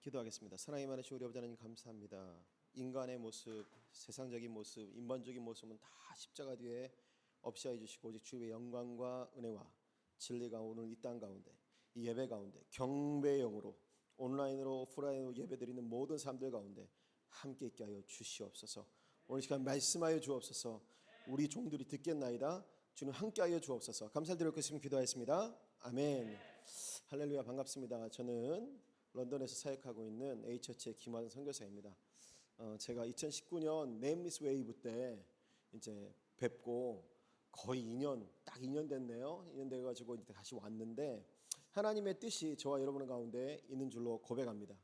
기도하겠습니다. 사랑이 많으신 우리 아버지 하나님 감사합니다. 인간의 모습, 세상적인 모습, 인본적인 모습은 다 십자가 뒤에 없애해 주시고 오직 주의 영광과 은혜와 진리가 오늘 이 땅 가운데, 이 예배 가운데 경배의 영으로 온라인으로 오프라인으로 예배드리는 모든 사람들 가운데 함께 있게 하여 주시옵소서. 오늘 시간 말씀하여 주옵소서. 우리 종들이 듣겠나이다. 주는 함께 하여 주옵소서. 감사를 드리고 있으면 기도하겠습니다. 아멘. 할렐루야. 반갑습니다. 저는 런던에서 사역하고 있는 H처치의 김환 선교사입니다. 제가 2019년 네임리스 웨이브 때 이제 뵙고 거의 2년, 딱 2년 됐네요. 2년 돼가지고 이제 다시 왔는데 하나님의 뜻이 저와 여러분 가운데 있는 줄로 고백합니다.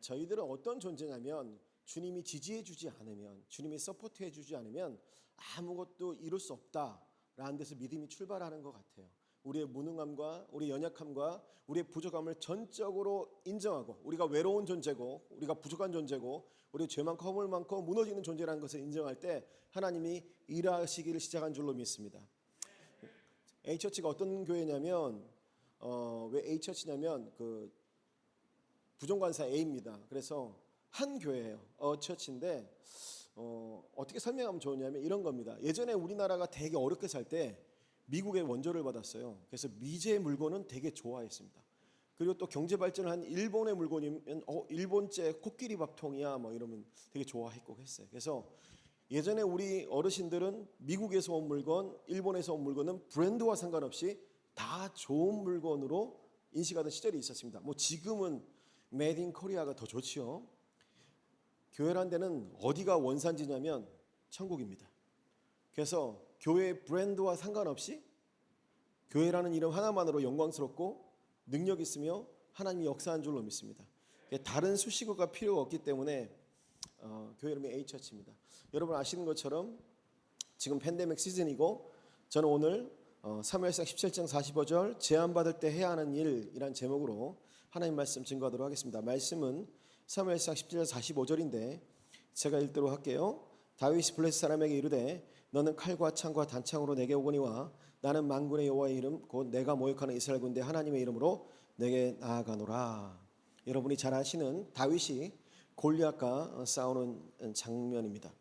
저희들은 어떤 존재냐면 주님이 지지해주지 않으면, 주님이 서포트해주지 않으면 아무것도 이룰 수 없다라는 데서 믿음이 출발하는 것 같아요. 우리의 무능함과 우리의 연약함과 우리의 부족함을 전적으로 인정하고, 우리가 외로운 존재고 우리가 부족한 존재고 우리 죄 많고 허물 많고 무너지는 존재라는 것을 인정할 때 하나님이 일하시기를 시작한 줄로 믿습니다. H처치가 어떤 교회냐면 왜 H처치냐면 그 부정관사 A입니다. 그래서 한 교회예요. 처치인데 어떻게 설명하면 좋으냐면 이런 겁니다. 예전에 우리나라가 되게 어렵게 살 때 미국의 원조를 받았어요. 그래서 미제 물건은 되게 좋아했습니다. 그리고 또 경제 발전을 한 일본의 물건이면 일본제 코끼리 밥통이야 뭐 이러면 되게 좋아했고 했어요. 그래서 예전에 우리 어르신들은 미국에서 온 물건, 일본에서 온 물건은 브랜드와 상관없이 다 좋은 물건으로 인식하던 시절이 있었습니다. 뭐 지금은 메이드 인 코리아가 더 좋지요. 교회란 데는 어디가 원산지냐면 천국입니다. 그래서 교회의 브랜드와 상관없이 교회라는 이름 하나만으로 영광스럽고 능력 있으며 하나님이 역사한 줄로 믿습니다. 다른 수식어가 필요가 없기 때문에 교회 이름이 H처치입니다. 여러분 아시는 것처럼 지금 팬데믹 시즌이고 저는 오늘 사무엘상 17장 45절 제한받을 때 해야 하는 일이란 제목으로 하나님 말씀 증거하도록 하겠습니다. 말씀은 사무엘상 17장 45절인데 제가 읽도록 할게요. 다윗이 블레셋 사람에게 이르되 너는 칼과 창과 단창으로 내게 오거니와 나는 만군의 여호와의 이름 곧 내가 모욕하는 이스라엘 군대 하나님의 이름으로 내게 나아가노라. 여러분이 잘 아시는 다윗이 골리앗과 싸우는 장면입니다.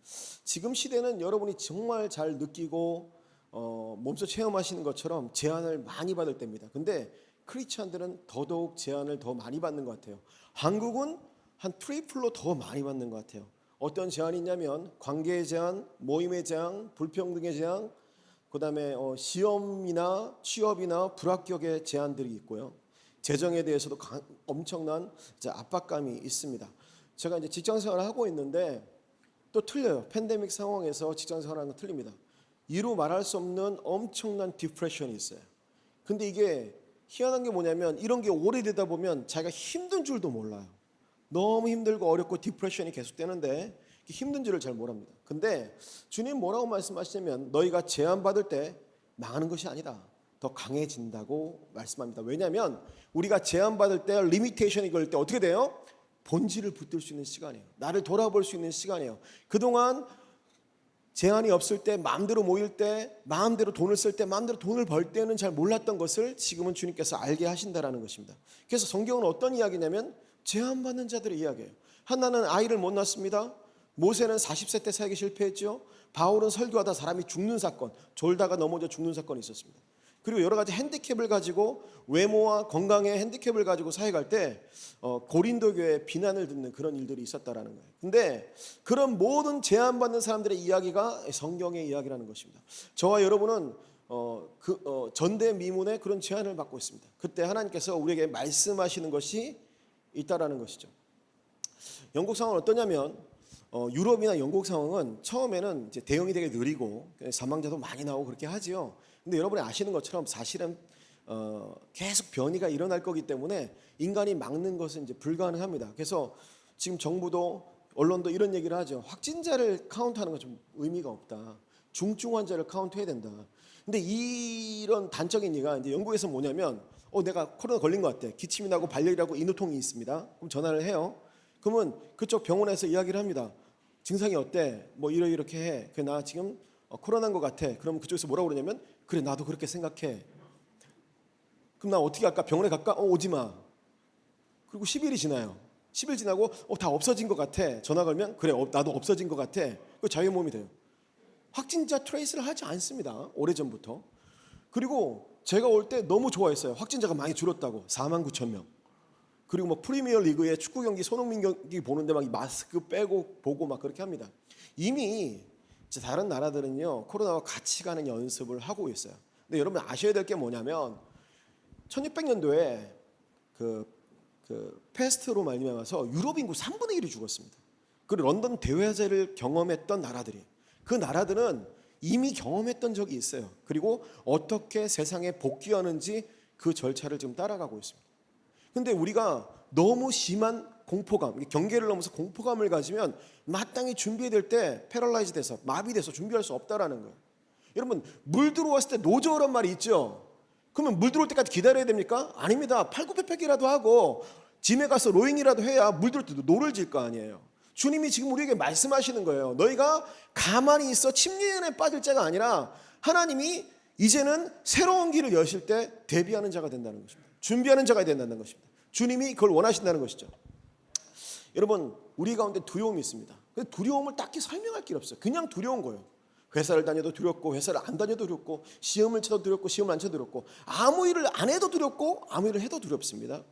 지금 시대는 여러분이 정말 잘 느끼고 몸소 체험하시는 것처럼 제한을 많이 받을 때입니다. 근데 크리스찬들은 더더욱 제한을 더 많이 받는 것 같아요. 한국은 한 트리플로 더 많이 받는 것 같아요. 어떤 제한이 있냐면 관계의 제한, 모임의 제한, 불평등의 제한, 그 다음에 시험이나 취업이나 불합격의 제한들이 있고요. 재정에 대해서도 엄청난 압박감이 있습니다. 제가 이제 직장생활을 하고 있는데 또 틀려요. 팬데믹 상황에서 직장생활하는 건 틀립니다. 이루 말할 수 없는 엄청난 디프레션이 있어요. 근데 이게 희한한 게 뭐냐면 이런 게 오래되다 보면 자기가 힘든 줄도 몰라요. 너무 힘들고 어렵고 디프레션이 계속되는데 힘든 줄을 잘 모릅니다. 근데 주님 뭐라고 말씀하시냐면 너희가 제한받을 때 망하는 것이 아니다. 더 강해진다고 말씀합니다. 왜냐하면 우리가 제한받을 때 리미테이션이 걸릴 때 어떻게 돼요? 본질을 붙들 수 있는 시간이에요. 나를 돌아볼 수 있는 시간이에요. 그동안 제한이 없을 때 마음대로 모일 때 마음대로 돈을 쓸 때 마음대로 돈을 벌 때는 잘 몰랐던 것을 지금은 주님께서 알게 하신다라는 것입니다. 그래서 성경은 어떤 이야기냐면 제한받는 자들의 이야기예요. 하나는 아이를 못 낳습니다. 모세는 40세 때 사역에 실패했죠. 바울은 설교하다 사람이 죽는 사건, 졸다가 넘어져 죽는 사건이 있었습니다. 그리고 여러 가지 핸디캡을 가지고 외모와 건강의 핸디캡을 가지고 사역할 때 고린도 교회에 비난을 듣는 그런 일들이 있었다라는 거예요. 근데 그런 모든 제한받는 사람들의 이야기가 성경의 이야기라는 것입니다. 저와 여러분은 전대미문의 그런 제한을 받고 있습니다. 그때 하나님께서 우리에게 말씀하시는 것이 있다라는 것이죠. 영국 상황은 어떠냐면 유럽이나 영국 상황은 처음에는 이제 대응이 되게 느리고 사망자도 많이 나오고 그렇게 하지요. 근데 여러분이 아시는 것처럼 사실은 계속 변이가 일어날 거기 때문에 인간이 막는 것은 이제 불가능합니다. 그래서 지금 정부도 언론도 이런 얘기를 하죠. 확진자를 카운트하는 건 좀 의미가 없다. 중증 환자를 카운트해야 된다. 근데 이런 단적인 얘기가 이제 영국에서 뭐냐면 내가 코로나 걸린 것 같아. 기침이 나고 발열이라고 인후통이 있습니다. 그럼 전화를 해요. 그러면 그쪽 병원에서 이야기를 합니다. 증상이 어때? 뭐 이렇게 해. 그래 나 지금 코로나인 것 같아. 그럼 그쪽에서 뭐라고 그러냐면 그래 나도 그렇게 생각해. 그럼 나 어떻게 할까? 병원에 갈까? 오지 마. 그리고 10일이 지나요. 10일 지나고 다 없어진 것 같아. 전화 걸면 그래 나도 없어진 것 같아. 그 자유의 몸이 돼요. 확진자 트레이스를 하지 않습니다. 오래전부터. 그리고 제가 올 때 너무 좋아했어요. 확진자가 많이 줄었다고. 49,000명. 그리고 뭐 프리미어 리그의 축구 경기, 손흥민 경기 보는데 막 마스크 빼고 보고 막 그렇게 합니다. 이미 이제 다른 나라들은요 코로나와 같이 가는 연습을 하고 있어요. 근데 여러분 아셔야 될 게 뭐냐면 1600년도에 그 패스트로 말미암아서 유럽 인구 3분의 1이 죽었습니다. 그리고 런던 대화재를 경험했던 나라들이 그 나라들은 이미 경험했던 적이 있어요. 그리고 어떻게 세상에 복귀하는지 그 절차를 지금 따라가고 있습니다. 근데 우리가 너무 심한 공포감, 경계를 넘어서 공포감을 가지면 마땅히 준비될 때 패럴라이즈 돼서 마비돼서 준비할 수 없다라는 거예요. 여러분 물 들어왔을 때 노저란 말이 있죠. 그러면 물 들어올 때까지 기다려야 됩니까? 아닙니다. 팔굽혀펴기라도 하고 짐에 가서 로잉이라도 해야 물 들어올 때도 노를 질 거 아니에요. 주님이 지금 우리에게 말씀하시는 거예요. 너희가 가만히 있어 침례에 빠질 자가 아니라 하나님이 이제는 새로운 길을 여실 때 대비하는 자가 된다는 것입니다. 준비하는 자가 된다는 것입니다. 주님이 그걸 원하신다는 것이죠. 여러분 우리 가운데 두려움이 있습니다. 두려움을 딱히 설명할 길 없어요. 그냥 두려운 거예요. 회사를 다녀도 두렵고 회사를 안 다녀도 두렵고 시험을 쳐도 두렵고 시험을 안 쳐도 두렵고 아무 일을 안 해도 두렵고 아무 일을 해도 두렵습니다.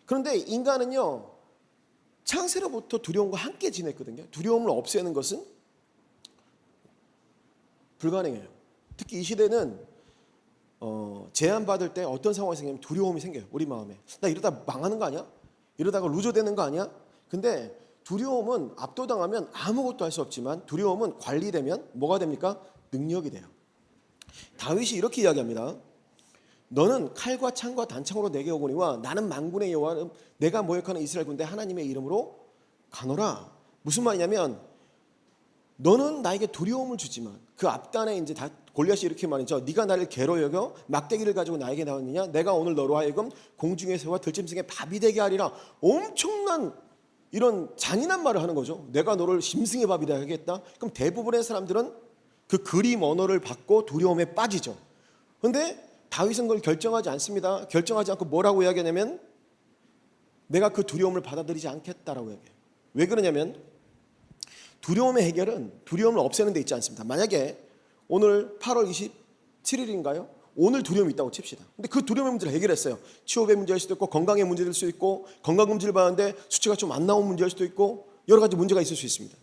그런데 인간은요 창세로부터 두려움과 함께 지냈거든요. 두려움을 없애는 것은 불가능해요. 특히 이 시대는 제한받을 때 어떤 상황이 생기면 두려움이 생겨요. 우리 마음에. 나 이러다 망하는 거 아니야? 이러다가 루저 되는 거 아니야? 근데 두려움은 압도당하면 아무것도 할 수 없지만 두려움은 관리되면 뭐가 됩니까? 능력이 돼요. 다윗이 이렇게 이야기합니다. 너는 칼과 창과 단창으로 내게 오거니와 나는 만군의 여호와는 내가 모욕하는 이스라엘 군대 하나님의 이름으로 가노라. 무슨 말이냐면 너는 나에게 두려움을 주지만 그 앞단에 이제 골리앗이 이렇게 말이죠. 네가 나를 개로 여겨 막대기를 가지고 나에게 나왔느냐? 내가 오늘 너로 하여금 공중의 새와 들짐승의 밥이 되게 하리라. 엄청난 이런 잔인한 말을 하는 거죠. 내가 너를 짐승의 밥이 되게 하겠다. 그럼 대부분의 사람들은 그 그림 언어를 받고 두려움에 빠지죠. 그런데 다윗은 그걸 결정하지 않습니다. 결정하지 않고 뭐라고 이야기하냐면 내가 그 두려움을 받아들이지 않겠다라고 얘기해요. 왜 그러냐면 두려움의 해결은 두려움을 없애는 데 있지 않습니다. 만약에 오늘 8월 27일인가요? 오늘 두려움이 있다고 칩시다. 근데 그 두려움의 문제를 해결했어요. 취업의 문제일 수도 있고 건강의 문제일 수도 있고 건강검진을 받았는데 수치가 좀 안 나온 문제일 수도 있고 여러 가지 문제가 있을 수 있습니다.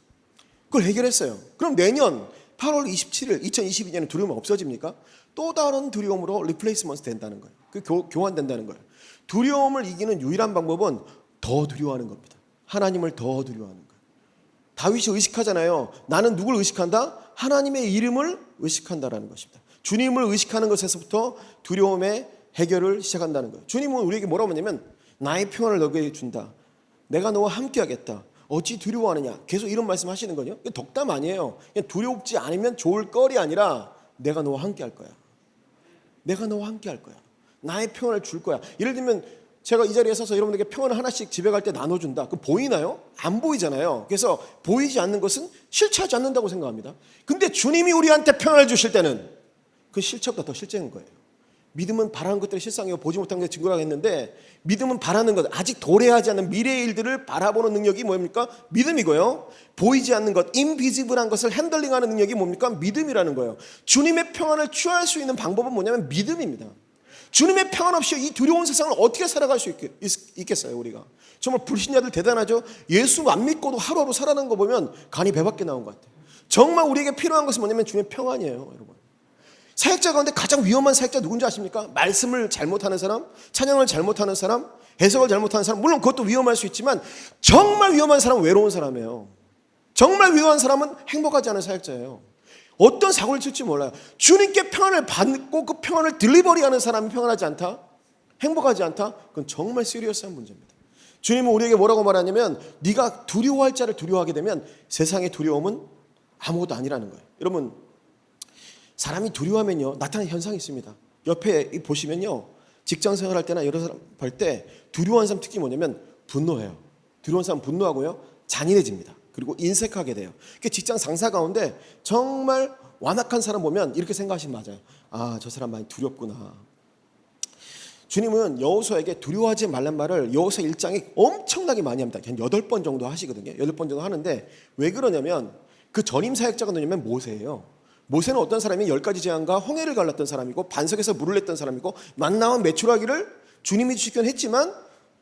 그걸 해결했어요. 그럼 내년 8월 27일 2022년에 두려움이 없어집니까? 또 다른 두려움으로 리플레이스먼트 된다는 거예요. 그 교환된다는 거예요. 두려움을 이기는 유일한 방법은 더 두려워하는 겁니다. 하나님을 더 두려워하는 거예요. 다윗이 의식하잖아요. 나는 누굴 의식한다? 하나님의 이름을 의식한다라는 것입니다. 주님을 의식하는 것에서부터 두려움의 해결을 시작한다는 거예요. 주님은 우리에게 뭐라고 하냐면 나의 평안을 너에게 준다. 내가 너와 함께 하겠다. 어찌 두려워하느냐. 계속 이런 말씀 하시는 거죠. 덕담 아니에요. 그냥 두렵지 않으면 좋을 거리 아니라 내가 너와 함께 할 거야. 내가 너와 함께 할 거야. 나의 평안을 줄 거야. 예를 들면 제가 이 자리에 서서 여러분에게 평안을 하나씩 집에 갈 때 나눠준다. 그럼 보이나요? 안 보이잖아요. 그래서 보이지 않는 것은 실체하지 않는다고 생각합니다. 근데 주님이 우리한테 평안을 주실 때는 그 실체보다 더 실제인 거예요. 믿음은 바라는 것들이 실상이고 보지 못한 것의 증거라고 했는데 믿음은 바라는 것, 아직 도래하지 않는 미래의 일들을 바라보는 능력이 뭡니까? 믿음이고요. 보이지 않는 것, 인비지블한 것을 핸들링하는 능력이 뭡니까? 믿음이라는 거예요. 주님의 평안을 취할 수 있는 방법은 뭐냐면 믿음입니다. 주님의 평안 없이 이 두려운 세상을 어떻게 살아갈 수 있겠어요 우리가? 정말 불신자들 대단하죠. 예수 안 믿고도 하루하루 살아가는 거 보면 간이 배밖에 나온 것 같아요. 정말 우리에게 필요한 것은 뭐냐면 주님의 평안이에요 여러분. 사역자 가운데 가장 위험한 사역자 누군지 아십니까? 말씀을 잘못하는 사람, 찬양을 잘못하는 사람, 해석을 잘못하는 사람. 물론 그것도 위험할 수 있지만 정말 위험한 사람은 외로운 사람이에요. 정말 위험한 사람은 행복하지 않은 사역자예요. 어떤 사고를 칠지 몰라요. 주님께 평안을 받고 그 평안을 딜리버리하는 사람이 평안하지 않다? 행복하지 않다? 그건 정말 시리어스한 문제입니다. 주님은 우리에게 뭐라고 말하냐면 네가 두려워할 자를 두려워하게 되면 세상의 두려움은 아무것도 아니라는 거예요. 여러분 사람이 두려워하면요 나타나는 현상이 있습니다. 옆에 보시면요 직장 생활할 때나 여러 사람 볼 때 두려워하는 사람 특징이 뭐냐면 분노해요. 두려운 사람 분노하고요 잔인해집니다. 그리고 인색하게 돼요. 직장 상사 가운데 정말 완악한 사람 보면 이렇게 생각하시면 맞아요. 아, 저 사람 많이 두렵구나. 주님은 여호수아에게 두려워하지 말란 말을 여호수아 1장에 엄청나게 많이 합니다. 한 8번 정도 하시거든요. 8번 정도 하는데 왜 그러냐면 그 전임 사역자가 누구냐면 모세예요. 모세는 어떤 사람이 10가지 재앙과 홍해를 갈랐던 사람이고 반석에서 물을 냈던 사람이고 만나와 메추라기를 주님이 주시긴 했지만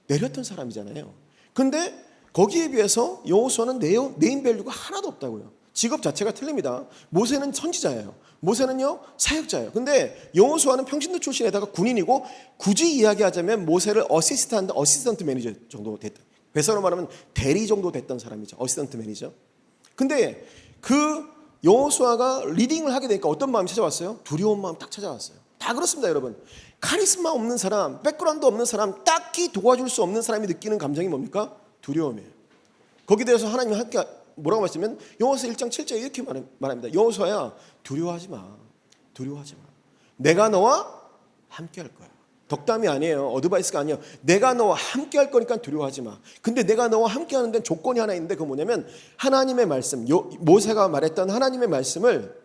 내렸던 사람이잖아요. 근데 거기에 비해서 여호수아는 네임밸류가 하나도 없다고요. 직업 자체가 틀립니다. 모세는 선지자예요. 모세는요 사역자예요. 근데 여호수아는 평신도 출신에다가 군인이고 굳이 이야기하자면 모세를 어시스턴트 매니저 정도 됐다. 회사로 말하면 대리 정도 됐던 사람이죠. 어시스턴트 매니저. 근데 그 여호수아가 리딩을 하게 되니까 어떤 마음이 찾아왔어요? 두려운 마음 딱 찾아왔어요. 다 그렇습니다, 여러분. 카리스마 없는 사람, 백그라운드 없는 사람, 딱히 도와줄 수 없는 사람이 느끼는 감정이 뭡니까? 두려움이에요. 거기에 대해서 하나님이 함께 뭐라고 말씀하면 여호수아 1장 7절에 이렇게 말합니다. 여호수아야 두려워하지 마. 두려워하지 마. 내가 너와 함께 할 거야. 덕담이 아니에요. 어드바이스가 아니에요. 내가 너와 함께 할 거니까 두려워하지 마. 근데 내가 너와 함께 하는 데는 조건이 하나 있는데 그건 뭐냐면 하나님의 말씀, 모세가 말했던 하나님의 말씀을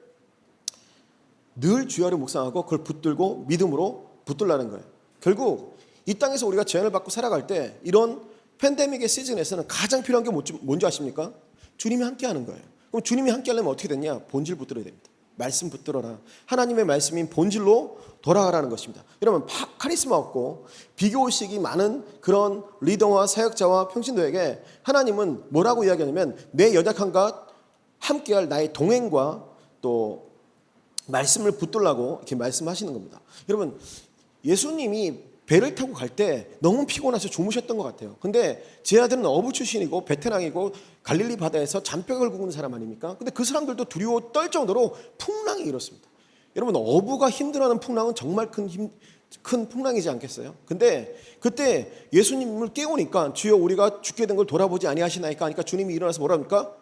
늘 주야로 묵상하고 그걸 붙들고 믿음으로 붙들라는 거예요. 결국 이 땅에서 우리가 제한을 받고 살아갈 때 이런 팬데믹의 시즌에서는 가장 필요한 게 뭔지 아십니까? 주님이 함께 하는 거예요. 그럼 주님이 함께 하려면 어떻게 됐냐? 본질 붙들어야 됩니다. 말씀 붙들어라. 하나님의 말씀인 본질로 돌아가라는 것입니다. 여러분 카리스마 없고 비교의식이 많은 그런 리더와 사역자와 평신도에게 하나님은 뭐라고 이야기하냐면 내 연약함과 함께할 나의 동행과 또 말씀을 붙들라고 이렇게 말씀하시는 겁니다. 여러분 예수님이 배를 타고 갈 때 너무 피곤해서 주무셨던 것 같아요. 근데 제 아들은 어부 출신이고 베테랑이고 갈릴리 바다에서 잔뼈를 굽는 사람 아닙니까? 근데 그 사람들도 두려워 떨 정도로 풍랑이 일었습니다. 여러분 어부가 힘들어하는 풍랑은 정말 큰 풍랑이지 않겠어요? 근데 그때 예수님을 깨우니까 주여 우리가 죽게 된 걸 돌아보지 아니하시나이까 하니까 주님이 일어나서 뭐라 합니까?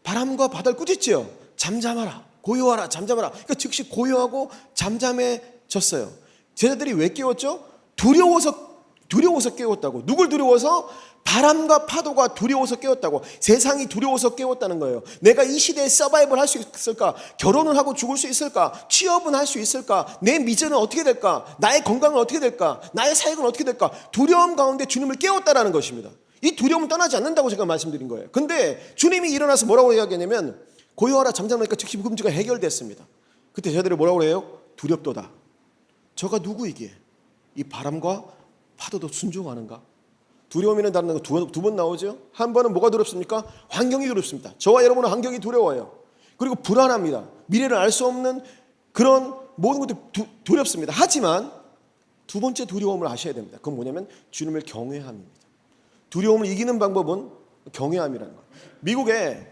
바람과 바다를 꾸짖지요. 잠잠하라. 고요하라. 잠잠하라. 그러니까 즉시 고요하고 잠잠해졌어요. 제자들이 왜 깨웠죠? 두려워서 깨웠다고. 누굴 두려워서? 바람과 파도가 두려워서 깨웠다고. 세상이 두려워서 깨웠다는 거예요. 내가 이 시대에 서바이벌 할 수 있을까? 결혼을 하고 죽을 수 있을까? 취업은 할 수 있을까? 내 미래는 어떻게 될까? 나의 건강은 어떻게 될까? 나의 사역은 어떻게 될까? 두려움 가운데 주님을 깨웠다라는 것입니다. 이 두려움은 떠나지 않는다고 제가 말씀드린 거예요. 근데 주님이 일어나서 뭐라고 이야기하냐면 고요하라 잠잠하니까 즉시 문제가 해결됐습니다. 그때 제자들이 뭐라고 해요? 두렵도다. 저가 누구이기에 이 바람과 파도도 순종하는가? 두려움이라는 단어가 두 번 나오죠. 한 번은 뭐가 두렵습니까? 환경이 두렵습니다. 저와 여러분은 환경이 두려워요. 그리고 불안합니다. 미래를 알 수 없는 그런 모든 것들이 두렵습니다. 하지만 두 번째 두려움을 아셔야 됩니다. 그건 뭐냐면 주님을 경외함입니다. 두려움을 이기는 방법은 경외함이라는 거예요. 미국에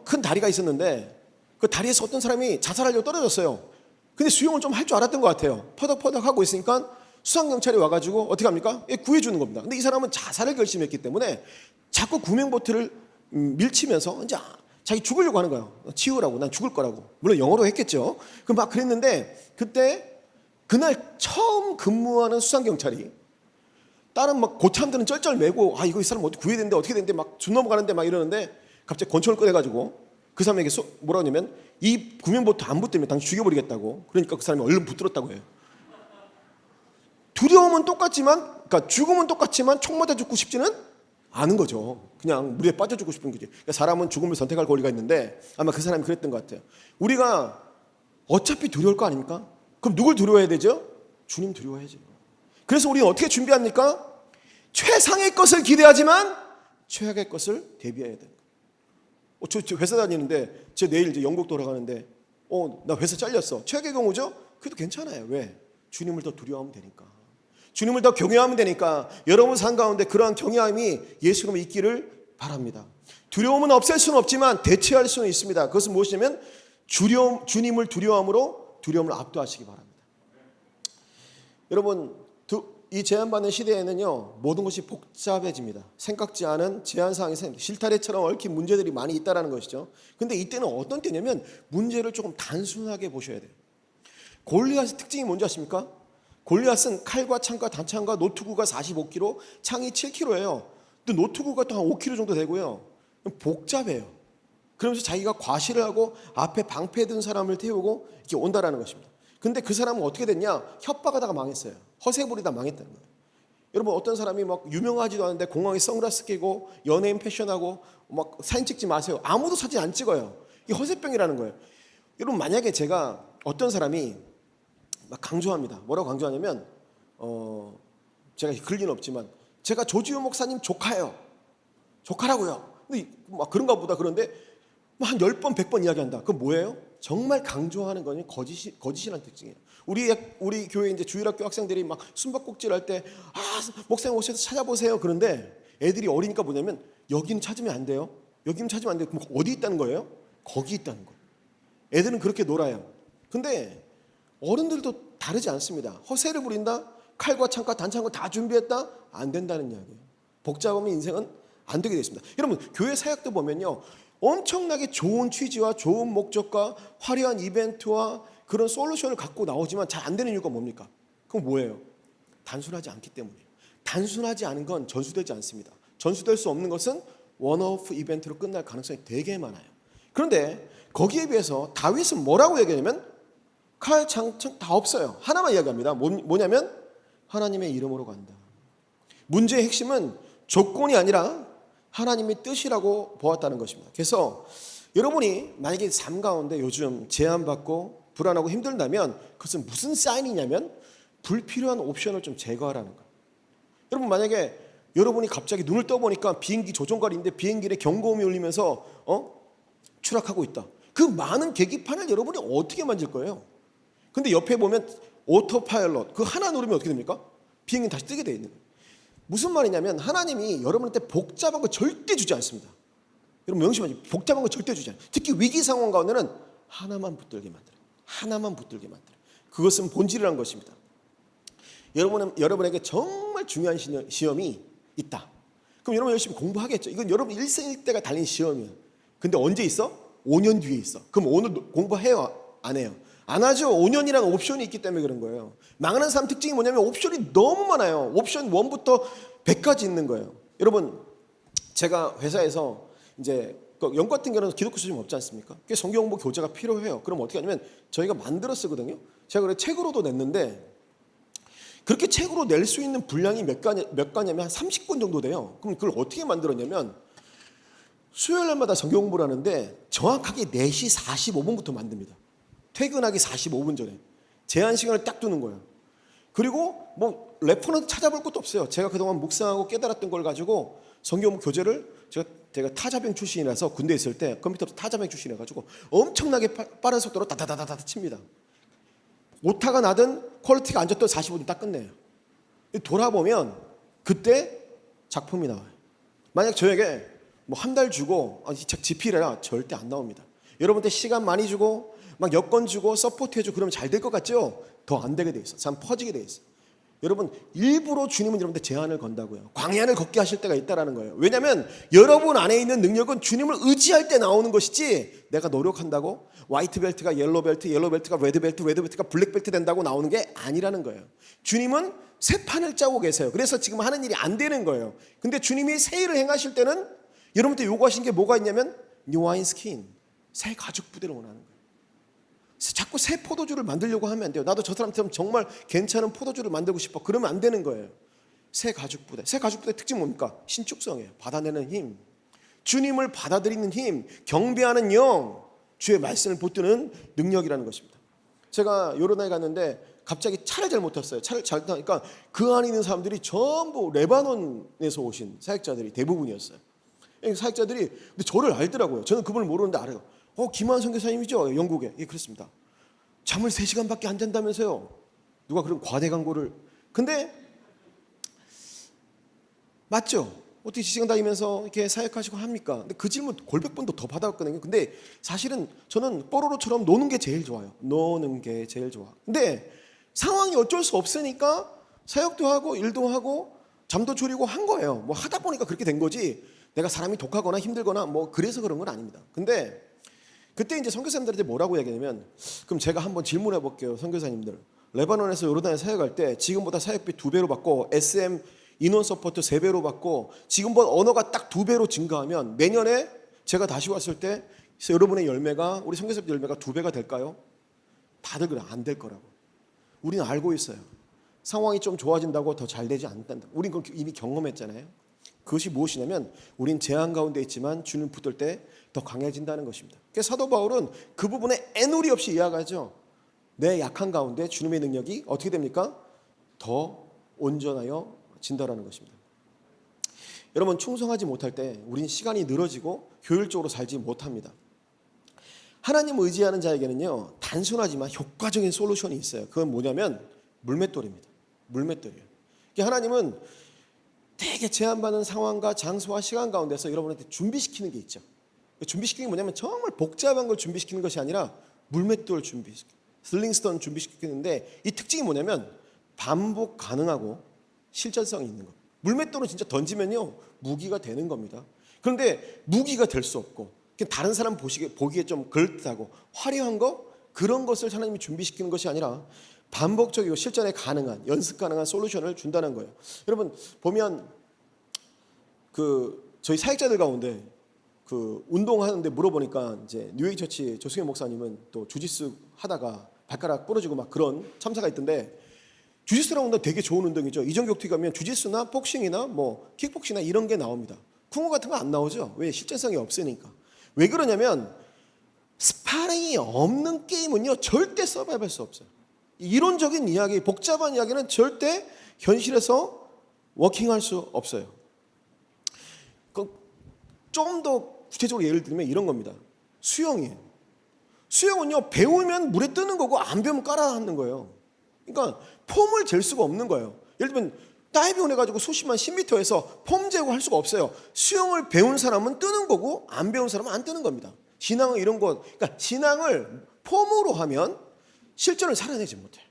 큰 다리가 있었는데 그 다리에서 어떤 사람이 자살하려고 떨어졌어요. 근데 수영을 좀 할 줄 알았던 것 같아요. 퍼덕퍼덕 하고 있으니까 수상경찰이 와가지고 어떻게 합니까? 구해주는 겁니다. 근데 이 사람은 자살을 결심했기 때문에 자꾸 구명보트를 밀치면서 이제 자기 죽으려고 하는 거예요. 치우라고, 난 죽을 거라고. 물론 영어로 했겠죠. 그 막 그랬는데 그때 그날 처음 근무하는 수상경찰이 다른 막 고참들은 쩔쩔매고 이거 이 사람 어떻게 구해야 되는데 어떻게 되는데 막 준 넘어가는데 막 이러는데 갑자기 권총을 꺼내가지고 그 사람에게 뭐라고 하냐면 이 구명보트 안 붙들면 당신 죽여버리겠다고. 그러니까 그 사람이 얼른 붙들었다고 해요. 두려움은 똑같지만 그러니까 죽음은 똑같지만 총 맞아 죽고 싶지는 않은 거죠. 그냥 물에 빠져 죽고 싶은 거지. 그러니까 사람은 죽음을 선택할 권리가 있는데 아마 그 사람이 그랬던 것 같아요. 우리가 어차피 두려울 거 아닙니까? 그럼 누굴 두려워해야 되죠? 주님 두려워해야죠. 그래서 우리는 어떻게 준비합니까? 최상의 것을 기대하지만 최악의 것을 대비해야 돼요. 저 회사 다니는데 내일 이제 영국 돌아가는데 나 회사 잘렸어. 최악의 경우죠? 그래도 괜찮아요. 왜? 주님을 더 두려워하면 되니까. 주님을 더 경외하면 되니까. 여러분 삶 가운데 그러한 경외함이 예수님을 있기를 바랍니다. 두려움은 없앨 수는 없지만 대체할 수는 있습니다. 그것은 무엇이냐면 주님을 두려워함으로 두려움을 압도하시기 바랍니다. 여러분 이 제한받는 시대에는요 모든 것이 복잡해집니다. 생각지 않은 제한사항이 생깁니다. 실타래처럼 얽힌 문제들이 많이 있다는 것이죠. 근데 이때는 어떤 때냐면 문제를 조금 단순하게 보셔야 돼요. 골리앗의 특징이 뭔지 아십니까? 골리앗은 칼과 창과 단창과 노트구가 45kg, 창이 7kg예요. 근데 노트구가 또 한 5kg 정도 되고요. 복잡해요. 그러면서 자기가 과시를 하고 앞에 방패 든 사람을 태우고 이렇게 온다라는 것입니다. 근데 그 사람은 어떻게 됐냐? 협박하다가 망했어요. 허세 부리다 망했다는 거예요. 여러분 어떤 사람이 막 유명하지도 않은데 공항에 선글라스 끼고 연예인 패션하고 막 사진 찍지 마세요. 아무도 사진 안 찍어요. 이게 허세병이라는 거예요. 여러분 만약에 제가 어떤 사람이 막 강조합니다. 뭐라고 강조하냐면 제가 그럴 리는 없지만 제가 조지호 목사님 조카예요. 조카라고요. 근데 막 그런가 보다. 그런데 한 10번 100번 이야기한다. 그건 뭐예요? 정말 강조하는 거는 거짓이라는 특징이에요. 우리 교회 이제 주일학교 학생들이 막 숨바꼭질 할 때 목사님 오셔서 찾아보세요. 그런데 애들이 어리니까 뭐냐면 여기는 찾으면 안 돼요. 여기는 찾으면 안 돼요. 그럼 어디 있다는 거예요? 거기 있다는 거예요. 애들은 그렇게 놀아요. 근데 어른들도 다르지 않습니다. 허세를 부린다? 칼과 창과 단창과 다 준비했다? 안 된다는 이야기예요. 복잡하면 인생은 안 되게 되어 있습니다. 여러분 교회 사역도 보면요. 엄청나게 좋은 취지와 좋은 목적과 화려한 이벤트와 그런 솔루션을 갖고 나오지만 잘 안 되는 이유가 뭡니까? 그건 뭐예요? 단순하지 않기 때문이에요. 단순하지 않은 건 전수되지 않습니다. 전수될 수 없는 것은 원오프 이벤트로 끝날 가능성이 되게 많아요. 그런데 거기에 비해서 다윗은 뭐라고 얘기하냐면 칼, 장창 다 없어요. 하나만 이야기합니다. 뭐냐면 하나님의 이름으로 간다. 문제의 핵심은 조건이 아니라 하나님의 뜻이라고 보았다는 것입니다. 그래서 여러분이 만약에 삶 가운데 요즘 제한받고 불안하고 힘들다면 그것은 무슨 사인이냐면 불필요한 옵션을 좀 제거하라는 거예요. 여러분 만약에 여러분이 갑자기 눈을 떠보니까 비행기 조종관인데 비행기에 경고음이 울리면서 추락하고 있다. 그 많은 계기판을 여러분이 어떻게 만질 거예요? 근데 옆에 보면 오토파일럿 그 하나 누르면 어떻게 됩니까? 비행기는 다시 뜨게 돼 있는 거예요. 무슨 말이냐면 하나님이 여러분한테 복잡한 거 절대 주지 않습니다. 여러분 명심하세요. 복잡한 거 절대 주지 않아요. 특히 위기 상황 가운데는 하나만 붙들게 만들어요. 하나만 붙들게 만들어요. 그것은 본질이라는 것입니다. 여러분에게 정말 중요한 시험이 있다. 그럼 여러분 열심히 공부하겠죠. 이건 여러분 일생일대가 달린 시험이에요. 근데 언제 있어? 5년 뒤에 있어. 그럼 오늘 공부해요? 안 해요? 안 하죠. 5년이라는 옵션이 있기 때문에 그런 거예요. 망하는 사람 특징이 뭐냐면 옵션이 너무 많아요. 옵션 1부터 100까지 있는 거예요. 여러분 제가 회사에서 이제 영국 같은 경우는 기독교 수준이 없지 않습니까? 성경 공부 교재가 필요해요. 그럼 어떻게 하냐면 저희가 만들어 쓰거든요. 제가 그래 책으로도 냈는데 그렇게 책으로 낼 수 있는 분량이 몇 가냐면 한 30권 정도 돼요. 그럼 그걸 어떻게 만들었냐면 수요일날마다 성경 공부를 하는데 정확하게 4시 45분부터 만듭니다. 퇴근하기 45분 전에 제한 시간을 딱 두는 거예요. 그리고 뭐 레퍼런스 찾아볼 것도 없어요. 제가 그동안 묵상하고 깨달았던 걸 가지고 성경 교재를 제가 타자병 출신이라서 군대에 있을 때 컴퓨터로 타자병 출신이라가지고 엄청나게 빠른 속도로 다다다다다 칩니다. 오타가 나든 퀄리티가 안 좋든 45분 딱 끝내요. 돌아보면 그때 작품이 나와요. 만약 저에게 뭐 한 달 주고 이 책 집필해라 절대 안 나옵니다. 여러분한테 시간 많이 주고 막 여건 주고 서포트 해주고 그러면 잘 될 것 같죠? 더 안 되게 돼 있어. 참 퍼지게 돼 있어. 여러분 일부러 주님은 여러분한테 제한을 건다고요. 광야를 걷게 하실 때가 있다라는 거예요. 왜냐하면 여러분 안에 있는 능력은 주님을 의지할 때 나오는 것이지 내가 노력한다고 화이트 벨트가 옐로 벨트, 옐로 벨트가 레드 벨트, 레드 벨트가 블랙 벨트 된다고 나오는 게 아니라는 거예요. 주님은 새 판을 짜고 계세요. 그래서 지금 하는 일이 안 되는 거예요. 근데 주님이 새 일을 행하실 때는 여러분한테 요구하신 게 뭐가 있냐면 뉴 와인 스킨, 새 가죽 부대를 원하는 거예요. 자꾸 새 포도주를 만들려고 하면 안 돼요. 나도 저 사람처럼 정말 괜찮은 포도주를 만들고 싶어. 그러면 안 되는 거예요. 새 가죽 부대. 새 가죽 부대 특징 뭡니까? 신축성이에요. 받아내는 힘. 주님을 받아들이는 힘. 경배하는 영. 주의 말씀을 붙드는 능력이라는 것입니다. 제가 요르단에 갔는데 갑자기 차를 잘못 탔어요. 차를 잘 타니까 그 안에 있는 사람들이 전부 레바논에서 오신 사역자들이 대부분이었어요. 사역자들이 근데 저를 알더라고요. 저는 그분을 모르는데 알아요. 김한 선교사님이죠? 영국에. 예, 그렇습니다. 잠을 3시간밖에 안 잔다면서요. 누가 그런 과대 광고를. 근데 맞죠? 어떻게 지시간 다니면서 이렇게 사역하시고 합니까? 근데 그 질문 골백번도 더 받아왔거든요. 근데 사실은 저는 뽀로로처럼 노는 게 제일 좋아요. 노는 게 제일 좋아. 근데 상황이 어쩔 수 없으니까 사역도 하고 일도 하고 잠도 줄이고 한 거예요. 뭐 하다 보니까 그렇게 된 거지. 내가 사람이 독하거나 힘들거나 뭐 그래서 그런 건 아닙니다. 근데 그때 이제 선교사님들한테 뭐라고 얘기하냐면 그럼 제가 한번 질문해 볼게요. 선교사님들. 레바논에서 요르단에 사역할 때 지금보다 사역비 2배로 받고 SM 인원 서포트 3배로 받고 지금보다 언어가 딱 2배로 증가하면 내년에 제가 다시 왔을 때 여러분의 열매가 우리 선교사님들 열매가 2배가 될까요? 다들 그래 안 될 거라고. 우리는 알고 있어요. 상황이 좀 좋아진다고 더 잘 되지 않는다. 우린 그걸 이미 경험했잖아요. 그것이 무엇이냐면 우린 재앙 가운데 있지만 주님 붙들 때 더 강해진다는 것입니다. 그래서 사도 바울은 그 부분에 애누리 없이 이야기하죠. 내 약한 가운데 주님의 능력이 어떻게 됩니까? 더 온전하여 진다라는 것입니다. 여러분, 충성하지 못할 때 우린 시간이 늘어지고 효율적으로 살지 못합니다. 하나님을 의지하는 자에게는요, 단순하지만 효과적인 솔루션이 있어요. 그건 뭐냐면 물맷돌입니다. 물맷돌이에요. 하나님은 되게 제한받은 상황과 장소와 시간 가운데서 여러분한테 준비시키는 게 있죠. 준비시키는 게 뭐냐면 정말 복잡한 걸 준비시키는 것이 아니라 물맷돌 준비시키는, 슬링스톤 준비시키는데, 이 특징이 뭐냐면 반복 가능하고 실전성이 있는 것. 물맷돌은 진짜 던지면요 무기가 되는 겁니다. 그런데 무기가 될 수 없고 다른 사람 보기에 좀 그럴듯하고 화려한 거, 그런 것을 하나님이 준비시키는 것이 아니라 반복적이고 실전에 가능한, 연습 가능한 솔루션을 준다는 거예요. 여러분 보면 저희 사역자들 가운데 운동하는데 물어보니까 이제 뉴에이 처치 조승현 목사님은 또 주짓수 하다가 발가락 부러지고 막 그런 참사가 있던데, 주짓수라는 건 되게 좋은 운동이죠. 이정격투기 가면 주짓수나 복싱이나 뭐 킥복싱이나 이런 게 나옵니다. 쿵어 같은 거 안 나오죠. 왜? 실전성이 없으니까. 왜 그러냐면 스파링이 없는 게임은요 절대 서바이브할 수 없어요. 이론적인 이야기, 복잡한 이야기는 절대 현실에서 워킹할 수 없어요. 좀 더 구체적으로 예를 들면 이런 겁니다. 수영이에요. 수영은요 배우면 물에 뜨는 거고 안 배우면 깔아 앉는 거예요. 그러니까 폼을 잴 수가 없는 거예요. 예를 들면 다이빙을 해가지고 수심한 10m에서 폼 재고 할 수가 없어요. 수영을 배운 사람은 뜨는 거고 안 배운 사람은 안 뜨는 겁니다. 신앙은 이런 거, 그러니까 신앙을 폼으로 하면 실전을 살아내지 못해요.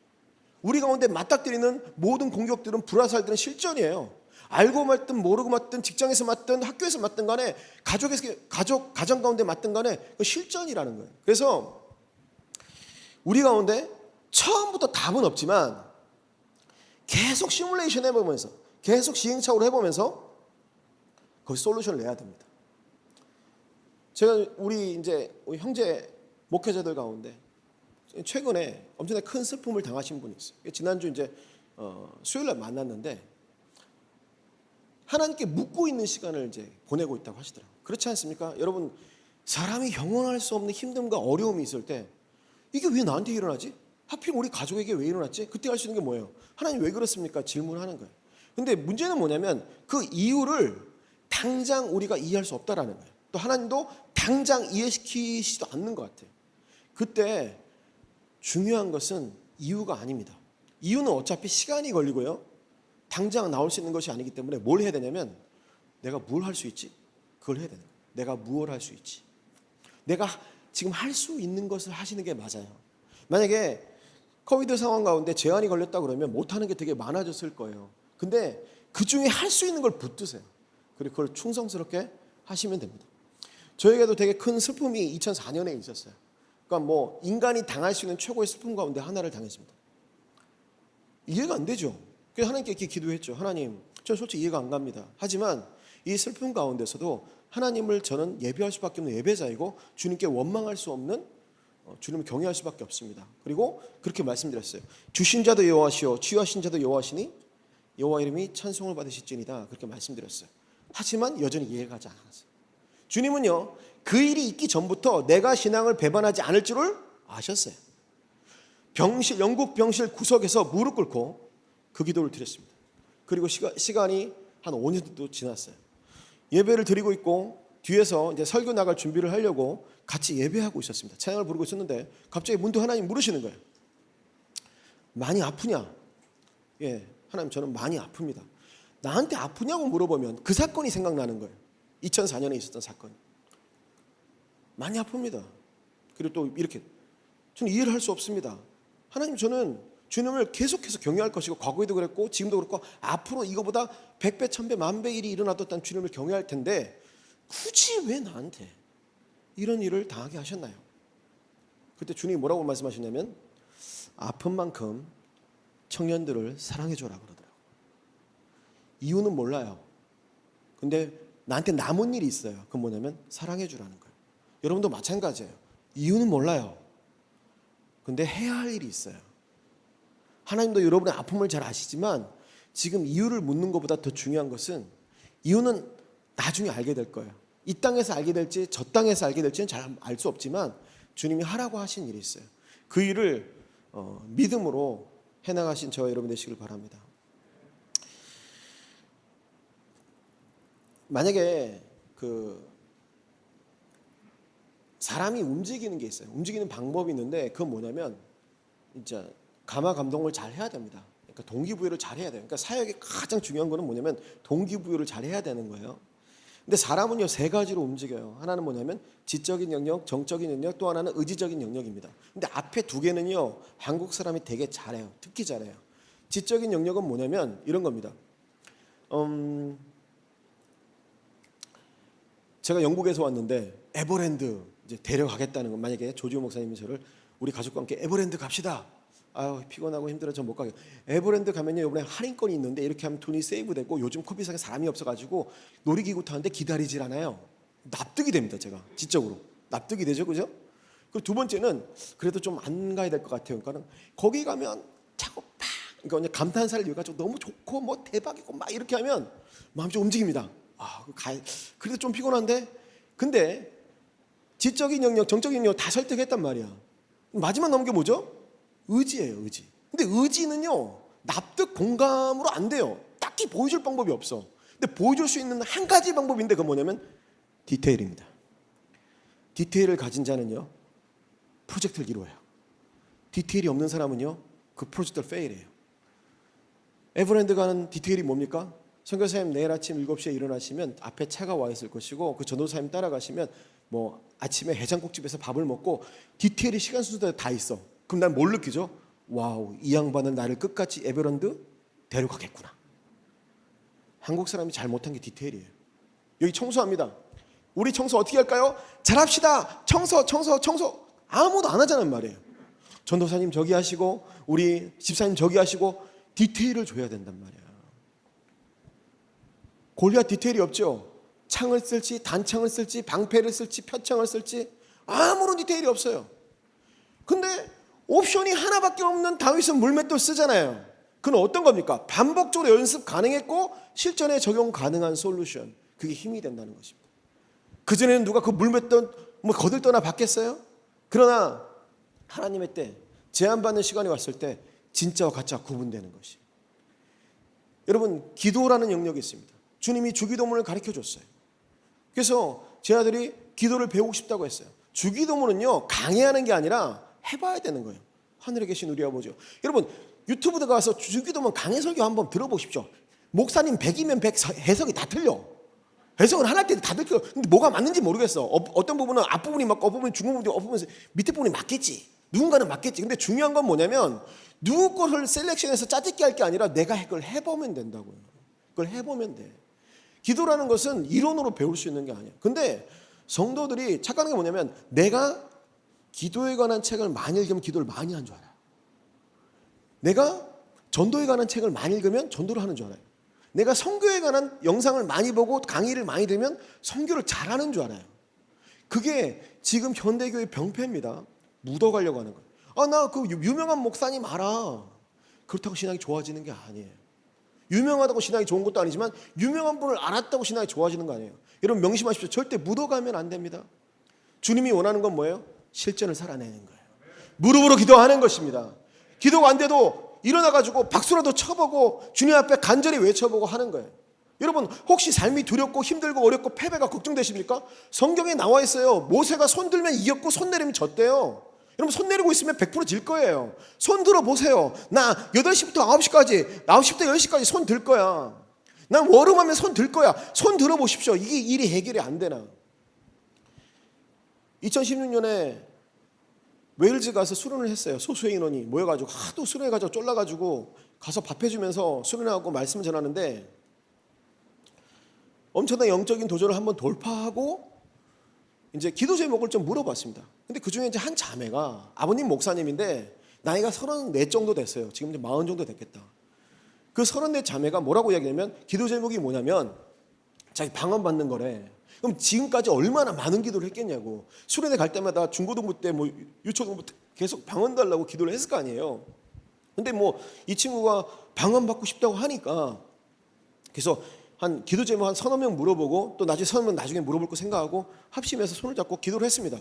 우리 가운데 맞닥뜨리는 모든 공격들은 불화살들은 실전이에요. 알고 맞든 모르고 맞든 직장에서 맞든 학교에서 맞든 간에 가정 가운데 맞든 간에 그 실전이라는 거예요. 그래서 우리 가운데 처음부터 답은 없지만 계속 시뮬레이션 해보면서, 계속 시행착오를 해보면서 거기 솔루션을 내야 됩니다. 제가 우리 형제 목회자들 가운데 최근에 엄청나게 큰 슬픔을 당하신 분이 있어요. 지난주 수요일날 만났는데 하나님께 묻고 있는 시간을 보내고 있다고 하시더라고요. 그렇지 않습니까? 여러분, 사람이 영원할 수 없는 힘듦과 어려움이 있을 때 이게 왜 나한테 일어나지? 하필 우리 가족에게 왜 일어났지? 그때 할 수 있는 게 뭐예요? 하나님 왜 그렇습니까? 질문하는 거예요. 근데 문제는 뭐냐면 그 이유를 당장 우리가 이해할 수 없다라는 거예요. 또 하나님도 당장 이해시키지도 않는 것 같아요. 그때 중요한 것은 이유가 아닙니다. 이유는 어차피 시간이 걸리고요, 당장 나올 수 있는 것이 아니기 때문에 뭘 해야 되냐면 내가 뭘 할 수 있지? 그걸 해야 되는 거예요. 내가 무엇을 할 수 있지? 내가 지금 할 수 있는 것을 하시는 게 맞아요. 만약에 코비드 상황 가운데 제한이 걸렸다 그러면 못하는 게 되게 많아졌을 거예요. 근데 그 중에 할 수 있는 걸 붙드세요. 그리고 그걸 충성스럽게 하시면 됩니다. 저에게도 되게 큰 슬픔이 2004년에 있었어요. 그러니까 인간이 당할 수 있는 최고의 슬픔 가운데 하나를 당했습니다. 이해가 안 되죠. 그래서 하나님께 이렇게 기도했죠. 하나님, 저는 솔직히 이해가 안 갑니다. 하지만 이 슬픔 가운데서도 하나님을 저는 예배할 수밖에 없는 예배자이고 주님께 원망할 수 없는, 주님을 경외할 수밖에 없습니다. 그리고 그렇게 말씀드렸어요. 주신 자도 여호와시오 취하신 자도 여호와시니 여호와 이름이 찬송을 받으실지니다. 그렇게 말씀드렸어요. 하지만 여전히 이해가 가지 않았어요. 주님은요 그 일이 있기 전부터 내가 신앙을 배반하지 않을 줄을 아셨어요. 영국 병실 구석에서 무릎 꿇고 그 기도를 드렸습니다. 그리고 시간이 한 5년 정도 지났어요. 예배를 드리고 있고 뒤에서 설교 나갈 준비를 하려고 같이 예배하고 있었습니다. 찬양을 부르고 있었는데 갑자기 문득 하나님 물으시는 거예요. 많이 아프냐? 예, 하나님 저는 많이 아픕니다. 나한테 아프냐고 물어보면 그 사건이 생각나는 거예요. 2004년에 있었던 사건. 많이 아픕니다. 그리고 또 이렇게 저는 이해를 할 수 없습니다. 하나님, 저는 주님을 계속해서 경외할 것이고 과거에도 그랬고 지금도 그렇고 앞으로 이거보다 100배, 1000배, 만배 일이 일어나도 일단 주님을 경외할 텐데 굳이 왜 나한테 이런 일을 당하게 하셨나요? 그때 주님이 뭐라고 말씀하시냐면 아픈 만큼 청년들을 사랑해줘라 그러더라고요. 이유는 몰라요. 근데 나한테 남은 일이 있어요. 그건 뭐냐면 사랑해주라는 거예요. 여러분도 마찬가지예요. 이유는 몰라요. 근데 해야 할 일이 있어요. 하나님도 여러분의 아픔을 잘 아시지만 지금 이유를 묻는 것보다 더 중요한 것은 이유는 나중에 알게 될 거예요. 이 땅에서 알게 될지 저 땅에서 알게 될지는 잘 알 수 없지만 주님이 하라고 하신 일이 있어요. 그 일을 믿음으로 해나가신 저와 여러분 되시길 바랍니다. 만약에 사람이 움직이는 게 있어요. 움직이는 방법이 있는데 그건 뭐냐면 진짜 감화 감동을 잘 해야 됩니다. 그러니까 동기부여를 잘 해야 돼요. 그러니까 사역의 가장 중요한 거는 뭐냐면 동기부여를 잘 해야 되는 거예요. 근데 사람은요 세 가지로 움직여요. 하나는 뭐냐면 지적인 영역, 정적인 영역, 또 하나는 의지적인 영역입니다. 근데 앞에 두 개는요 한국 사람이 되게 잘해요. 특히 잘해요. 지적인 영역은 뭐냐면 이런 겁니다. 제가 영국에서 왔는데 에버랜드 이제 데려가겠다는 건, 만약에 조지호 목사님이 저를 우리 가족과 함께 에버랜드 갑시다. 아유 피곤하고 힘들어 저 못 가게. 에버랜드 가면요 이번에 할인권이 있는데 이렇게 하면 돈이 세이브되고 요즘 커피숍에 사람이 없어가지고 놀이기구 타는데 기다리질 않아요. 납득이 됩니다. 제가 지적으로 납득이 되죠, 그죠? 그리고 두 번째는 그래도 좀 안 가야 될 것 같아요. 그러니까 거기 가면 차고 팍, 그러니까 감탄사를 이어가지고 너무 좋고 뭐 대박이고 막 이렇게 하면 마음이 좀 움직입니다. 그래도 좀 피곤한데, 근데 지적인 영역, 정적인 영역 다 설득했단 말이야. 마지막 남은 게 뭐죠? 의지예요, 의지. 근데 의지는요 납득 공감으로 안 돼요. 딱히 보여줄 방법이 없어. 근데 보여줄 수 있는 한 가지 방법인데 그건 뭐냐면 디테일입니다. 디테일을 가진 자는요 프로젝트를 이루어요. 디테일이 없는 사람은요 그 프로젝트를 페일해요. 에버랜드 가는 디테일이 뭡니까? 선교사님 내일 아침 7시에 일어나시면 앞에 차가 와 있을 것이고 그 전도사님 따라가시면 뭐 아침에 해장국집에서 밥을 먹고 디테일이 시간 순서대로 다 있어. 그럼 난 뭘 느끼죠? 와우, 이 양반은 나를 끝까지 에버랜드 데려가겠구나. 한국 사람이 잘못한 게 디테일이에요. 여기 청소합니다. 우리 청소 어떻게 할까요? 잘합시다. 청소. 아무도 안 하자는 말이에요. 전도사님 저기 하시고 우리 집사님 저기 하시고 디테일을 줘야 된단 말이에요. 골리앗 디테일이 없죠. 창을 쓸지 단창을 쓸지 방패를 쓸지 표창을 쓸지 아무런 디테일이 없어요. 근데 옵션이 하나밖에 없는 다윗은 물맷돌 쓰잖아요. 그건 어떤 겁니까? 반복적으로 연습 가능했고 실전에 적용 가능한 솔루션. 그게 힘이 된다는 것입니다. 그전에는 누가 그 물맷돌 거들떠나 봤겠어요? 그러나 하나님의 때 제한받는 시간이 왔을 때 진짜와 가짜가 구분되는 것이. 여러분 기도라는 영역이 있습니다. 주님이 주기도문을 가르쳐줬어요. 그래서 제 아들이 기도를 배우고 싶다고 했어요. 주기도문은요 강의하는 게 아니라 해봐야 되는 거예요. 하늘에 계신 우리 아버지요. 여러분 유튜브에 가서 주기도문 강해 설교 한번 들어보십시오. 목사님 100이면 100 해석이 다 틀려. 해석은 하나 때 다들 틀려. 근데 뭐가 맞는지 모르겠어. 어떤 부분은 앞부분이 맞고 어부분이 중간부분이 어부분이 밑에 부분이 맞겠지. 누군가는 맞겠지. 근데 중요한 건 뭐냐면 누구 거를 셀렉션해서 짜집기 할 게 아니라 내가 그걸 해보면 된다고요. 그걸 해보면 돼. 기도라는 것은 이론으로 배울 수 있는 게 아니야. 근데 성도들이 착각하는 게 뭐냐면 내가 기도에 관한 책을 많이 읽으면 기도를 많이 하는 줄 알아요. 내가 전도에 관한 책을 많이 읽으면 전도를 하는 줄 알아요. 내가 선교에 관한 영상을 많이 보고 강의를 많이 들으면 선교를 잘하는 줄 알아요. 그게 지금 현대교의 병폐입니다. 묻어가려고 하는 거예요. 나 그 유명한 목사님 알아. 그렇다고 신앙이 좋아지는 게 아니에요. 유명하다고 신앙이 좋은 것도 아니지만 유명한 분을 알았다고 신앙이 좋아지는 거 아니에요. 여러분 명심하십시오. 절대 묻어가면 안 됩니다. 주님이 원하는 건 뭐예요? 실전을 살아내는 거예요. 무릎으로 기도하는 것입니다. 기도가 안 돼도 일어나가지고 박수라도 쳐보고 주님 앞에 간절히 외쳐보고 하는 거예요. 여러분 혹시 삶이 두렵고 힘들고 어렵고 패배가 걱정되십니까? 성경에 나와 있어요. 모세가 손 들면 이겼고 손 내리면 졌대요. 여러분 손 내리고 있으면 100% 질 거예요. 손 들어보세요. 나 8시부터 9시까지 9시부터 10시까지 손 들 거야. 난 월음하면 손 들 거야. 손 들어보십시오. 이게 일이 해결이 안 되나. 2016년에 웨일즈 가서 수련을 했어요. 소수의 인원이 모여가지고 하도 수련해가지고 쫄라가지고 가서 밥해주면서 수련하고 말씀을 전하는데 엄청난 영적인 도전을 한번 돌파하고 이제 기도 제목을 좀 물어봤습니다. 근데 그 중에 이제 한 자매가 아버님 목사님인데 나이가 34 정도 됐어요. 지금 이제 40 정도 됐겠다. 그 34 자매가 뭐라고 이야기하냐면 기도 제목이 뭐냐면 자기 방언 받는 거래. 그럼 지금까지 얼마나 많은 기도를 했겠냐고. 수련회 갈 때마다 중고등부 때 뭐 유초등부 때 계속 방언 달라고 기도를 했을 거 아니에요. 근데 뭐 이 친구가 방언받고 싶다고 하니까 그래서 한 기도 제목 한 서너 명 물어보고 또 나중에 서너 명 나중에 물어볼 거 생각하고 합심해서 손을 잡고 기도를 했습니다.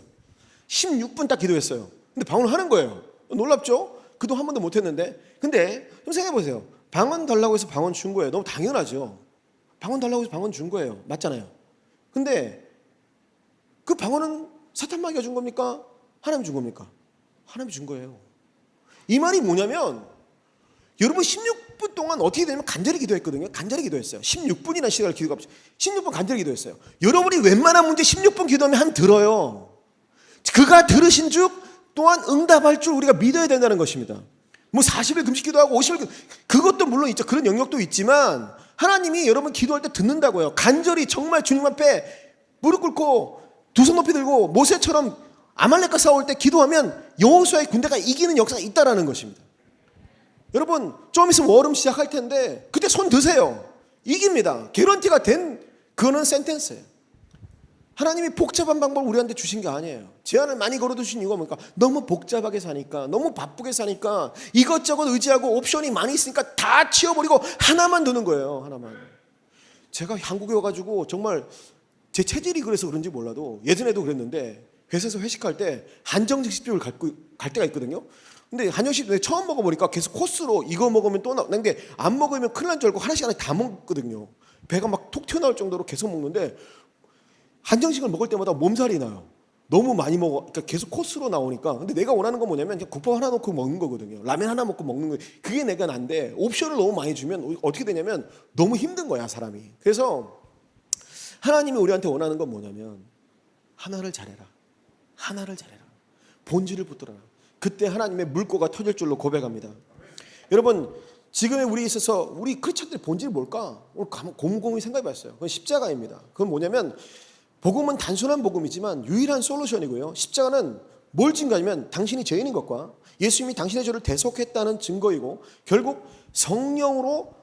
16분 딱 기도했어요. 근데 방언을 하는 거예요. 놀랍죠? 그동안 한 번도 못 했는데. 근데 좀 생각해 보세요. 방언 달라고 해서 방언 준 거예요. 너무 당연하죠. 방언 달라고 해서 방언 준 거예요. 맞잖아요. 근데 그 방언은 사탄 마귀가 준 겁니까? 하나님 준 겁니까? 하나님이 준 거예요. 이 말이 뭐냐면 여러분 16분 동안 어떻게 되냐면 간절히 기도했거든요. 간절히 기도했어요. 16분이나 시간을 기도가 16분 간절히 기도했어요. 여러분이 웬만한 문제 16분 기도하면 한 들어요. 그가 들으신 즉 또한 응답할 줄 우리가 믿어야 된다는 것입니다. 뭐 40일 금식 기도하고 50일 그것도 물론 있죠. 그런 영역도 있지만 하나님이 여러분 기도할 때 듣는다고요. 간절히 정말 주님 앞에 무릎 꿇고 두 손 높이 들고 모세처럼 아말렉과 싸울 때 기도하면 여호수아의 군대가 이기는 역사가 있다라는 것입니다. 여러분 좀 있으면 월음 시작할 텐데 그때 손 드세요. 이깁니다. 개런티가 된 그거는 센텐스예요. 하나님이 복잡한 방법을 우리한테 주신 게 아니에요. 제한을 많이 걸어두신 이유가 뭡니까? 너무 복잡하게 사니까, 너무 바쁘게 사니까 이것저것 의지하고 옵션이 많이 있으니까 다 치워버리고 하나만 두는 거예요. 하나만. 제가 한국에 와가지고 정말 제 체질이 그래서 그런지 몰라도 예전에도 그랬는데 회사에서 회식할 때 한정식 식집을 갈 때가 있거든요. 근데 한정식 처음 먹어보니까 계속 코스로 이거 먹으면 또 나오는 게 안 먹으면 큰일 난 줄 알고 하나씩 다 먹거든요. 배가 막 톡 튀어나올 정도로 계속 먹는데 한정식을 먹을 때마다 몸살이 나요. 너무 많이 먹어. 그러니까 계속 코스로 나오니까. 근데 내가 원하는 건 뭐냐면 국밥 하나 넣고 먹는 거거든요. 라면 하나 먹고 먹는 거. 그게 내가 난데 옵션을 너무 많이 주면 어떻게 되냐면 너무 힘든 거야, 사람이. 그래서 하나님이 우리한테 원하는 건 뭐냐면 하나를 잘해라. 하나를 잘해라. 본질을 붙들어라. 그때 하나님의 물꼬가 터질 줄로 고백합니다. 여러분 지금의 우리에 있어서 우리 크리스천들의 본질이 뭘까? 오늘 곰곰이 생각해봤어요. 그건 십자가입니다. 그건 뭐냐면 복음은 단순한 복음이지만 유일한 솔루션이고요. 십자가는 뭘 증거하냐면 당신이 죄인인 것과 예수님이 당신의 죄를 대속했다는 증거이고 결국 성령으로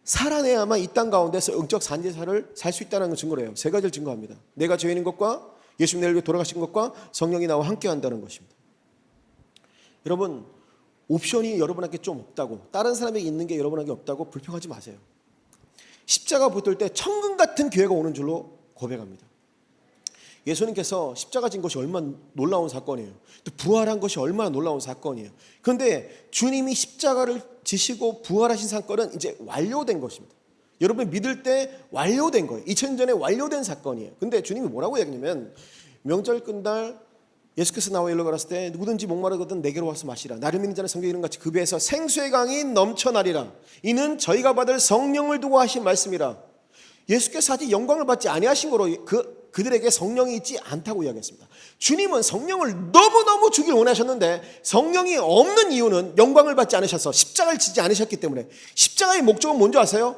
살아내야만 이 땅 가운데서 영적 산제사를 살 수 있다는 증거래요. 세 가지를 증거합니다. 내가 죄인인 것과 예수님 나를 위해 돌아가신 것과 성령이 나와 함께 한다는 것입니다. 여러분 옵션이 여러분에게 좀 없다고 다른 사람에게 있는 게 여러분에게 없다고 불평하지 마세요. 십자가 붙들 때 천금 같은 기회가 오는 줄로 고백합니다. 예수님께서 십자가 진 것이 얼마나 놀라운 사건이에요. 또 부활한 것이 얼마나 놀라운 사건이에요. 그런데 주님이 십자가를 지시고 부활하신 사건은 이제 완료된 것입니다. 여러분 믿을 때 완료된 거예요. 2000년 전에 완료된 사건이에요. 근데 주님이 뭐라고 얘기하냐면 명절 끝날 예수께서 나와 일러 가라을 때 누구든지 목마르거든 내게로 와서 마시라. 나를 믿는 자는 성경에 이른 같이 그 배에서 생수의 강이 넘쳐나리라. 이는 저희가 받을 성령을 두고 하신 말씀이라. 예수께서 아직 영광을 받지 아니하신 거로 그들에게 성령이 있지 않다고 이야기했습니다. 주님은 성령을 너무너무 주길 원하셨는데 성령이 없는 이유는 영광을 받지 않으셔서 십자가를 지지 않으셨기 때문에. 십자가의 목적은 뭔지 아세요?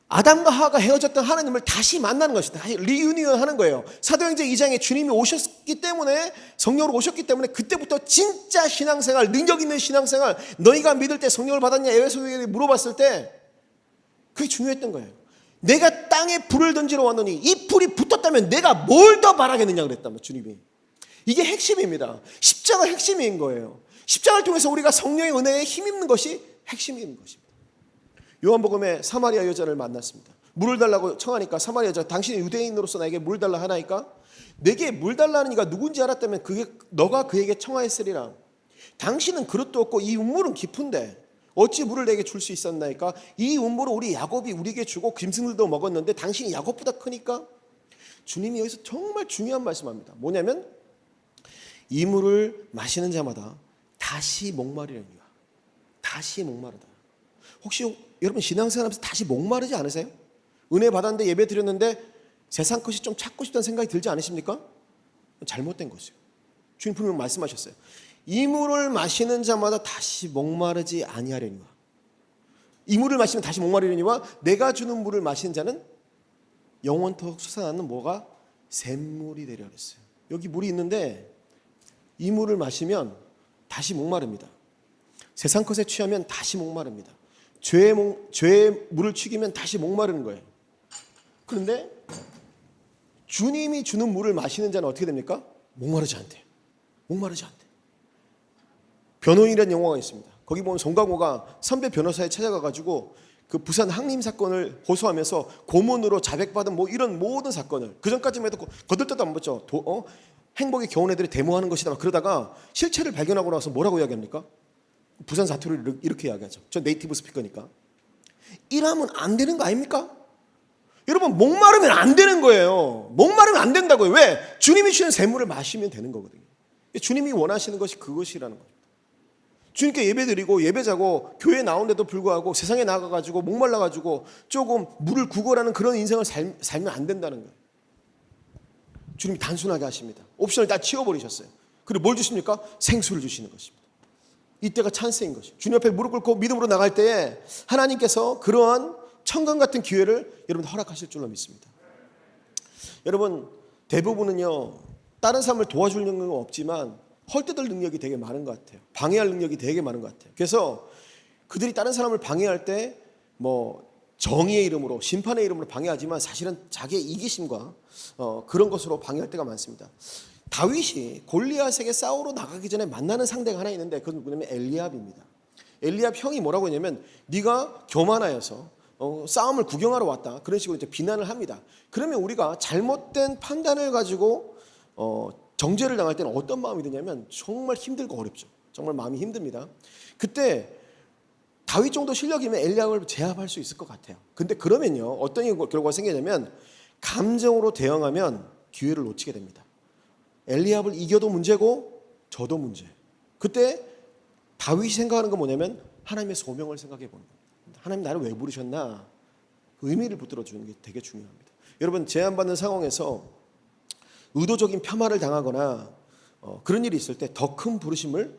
아담과 하와가 헤어졌던 하나님을 다시 만나는 것이다. 다시 리유니언 하는 거예요. 사도행전 2장에 주님이 오셨기 때문에 성령으로 오셨기 때문에 그때부터 진짜 신앙생활, 능력 있는 신앙생활, 너희가 믿을 때 성령을 받았냐 에베소서에 물어봤을 때 그게 중요했던 거예요. 내가 땅에 불을 던지러 왔노니 이 불이 붙었다면 내가 뭘 더 바라겠느냐 그랬다면 주님이. 이게 핵심입니다. 십자가 핵심인 거예요. 십자가를 통해서 우리가 성령의 은혜에 힘입는 것이 핵심인 것입니다. 요한복음에 사마리아 여자를 만났습니다. 물을 달라고 청하니까 사마리아 여자 당신이 유대인으로서 나에게 물 달라 하나이까? 내게 물 달라는 이가 누군지 알았다면 그게 너가 그에게 청하였으리라. 당신은 그릇도 없고 이 운물은 깊은데 어찌 물을 내게 줄 수 있었나이까? 이 운물을 우리 야곱이 우리에게 주고 짐승들도 먹었는데 당신이 야곱보다 크니까? 주님이 여기서 정말 중요한 말씀합니다. 뭐냐면 이 물을 마시는 자마다 다시 목마르려니와. 다시 목마르다. 혹시 여러분 신앙생활하면서 다시 목마르지 않으세요? 은혜 받았는데 예배 드렸는데 세상 것이 좀 찾고 싶다는 생각이 들지 않으십니까? 잘못된 것이에요. 주님 분명 말씀하셨어요. 이 물을 마시는 자마다 다시 목마르지 아니하려니와. 이 물을 마시면 다시 목마르려니와 내가 주는 물을 마시는 자는 영원토록 솟아나는 뭐가? 샘물이 되려 그랬어요. 여기 물이 있는데 이 물을 마시면 다시 목마릅니다. 세상 것에 취하면 다시 목마릅니다. 죄의 물을 취기면 다시 목마르는 거예요. 그런데 주님이 주는 물을 마시는 자는 어떻게 됩니까? 목마르지 않대요. 목마르지 않대요. 변호인이라는 영화가 있습니다. 거기 보면 송강호가 선배 변호사에 찾아가가지고 그 부산 항림 사건을 고소하면서 고문으로 자백받은 뭐 이런 모든 사건을 그 전까지만 해도 거들떠도 안 봤죠. 행복의 겨운 애들이 데모하는 것이다. 막 그러다가 실체를 발견하고 나서 뭐라고 이야기합니까? 부산 사투리를 이렇게 이야기하죠. 저 네이티브 스피커니까. 이러면 안 되는 거 아닙니까? 여러분 목마르면 안 되는 거예요. 목마르면 안 된다고요. 왜? 주님이 주신 샘물을 마시면 되는 거거든요. 주님이 원하시는 것이 그것이라는 거죠. 주님께 예배드리고 예배자고 교회에 나오는데도 불구하고 세상에 나가가지고 목말라가지고 조금 물을 구걸하는 그런 인생을 살면 안 된다는 거예요. 주님이 단순하게 하십니다. 옵션을 다 치워버리셨어요. 그리고 뭘 주십니까? 생수를 주시는 것입니다. 이때가 찬스인 것이죠. 주님 앞에 무릎 꿇고 믿음으로 나갈 때에 하나님께서 그러한 천금 같은 기회를 여러분 허락하실 줄로 믿습니다. 여러분 대부분은요 다른 사람을 도와줄 능력은 없지만 헐뜯을 능력이 되게 많은 것 같아요. 방해할 능력이 되게 많은 것 같아요. 그래서 그들이 다른 사람을 방해할 때 뭐 정의의 이름으로 심판의 이름으로 방해하지만 사실은 자기의 이기심과 그런 것으로 방해할 때가 많습니다. 다윗이 골리앗에게 싸우러 나가기 전에 만나는 상대가 하나 있는데 그건 뭐냐면 엘리압입니다. 엘리압 형이 뭐라고 했냐면 네가 교만하여서 싸움을 구경하러 왔다. 그런 식으로 이제 비난을 합니다. 그러면 우리가 잘못된 판단을 가지고 정죄를 당할 때는 어떤 마음이 드냐면 정말 힘들고 어렵죠. 정말 마음이 힘듭니다. 그때 다윗 정도 실력이면 엘리압을 제압할 수 있을 것 같아요. 근데 그러면요 어떤 결과가 생기냐면 감정으로 대응하면 기회를 놓치게 됩니다. 엘리압을 이겨도 문제고 저도 문제. 그때 다윗이 생각하는 건 뭐냐면 하나님의 소명을 생각해 보는 겁니다. 하나님 나를 왜 부르셨나? 그 의미를 붙들어 주는 게 되게 중요합니다. 여러분 제한받는 상황에서 의도적인 폄하를 당하거나 그런 일이 있을 때 더 큰 부르심을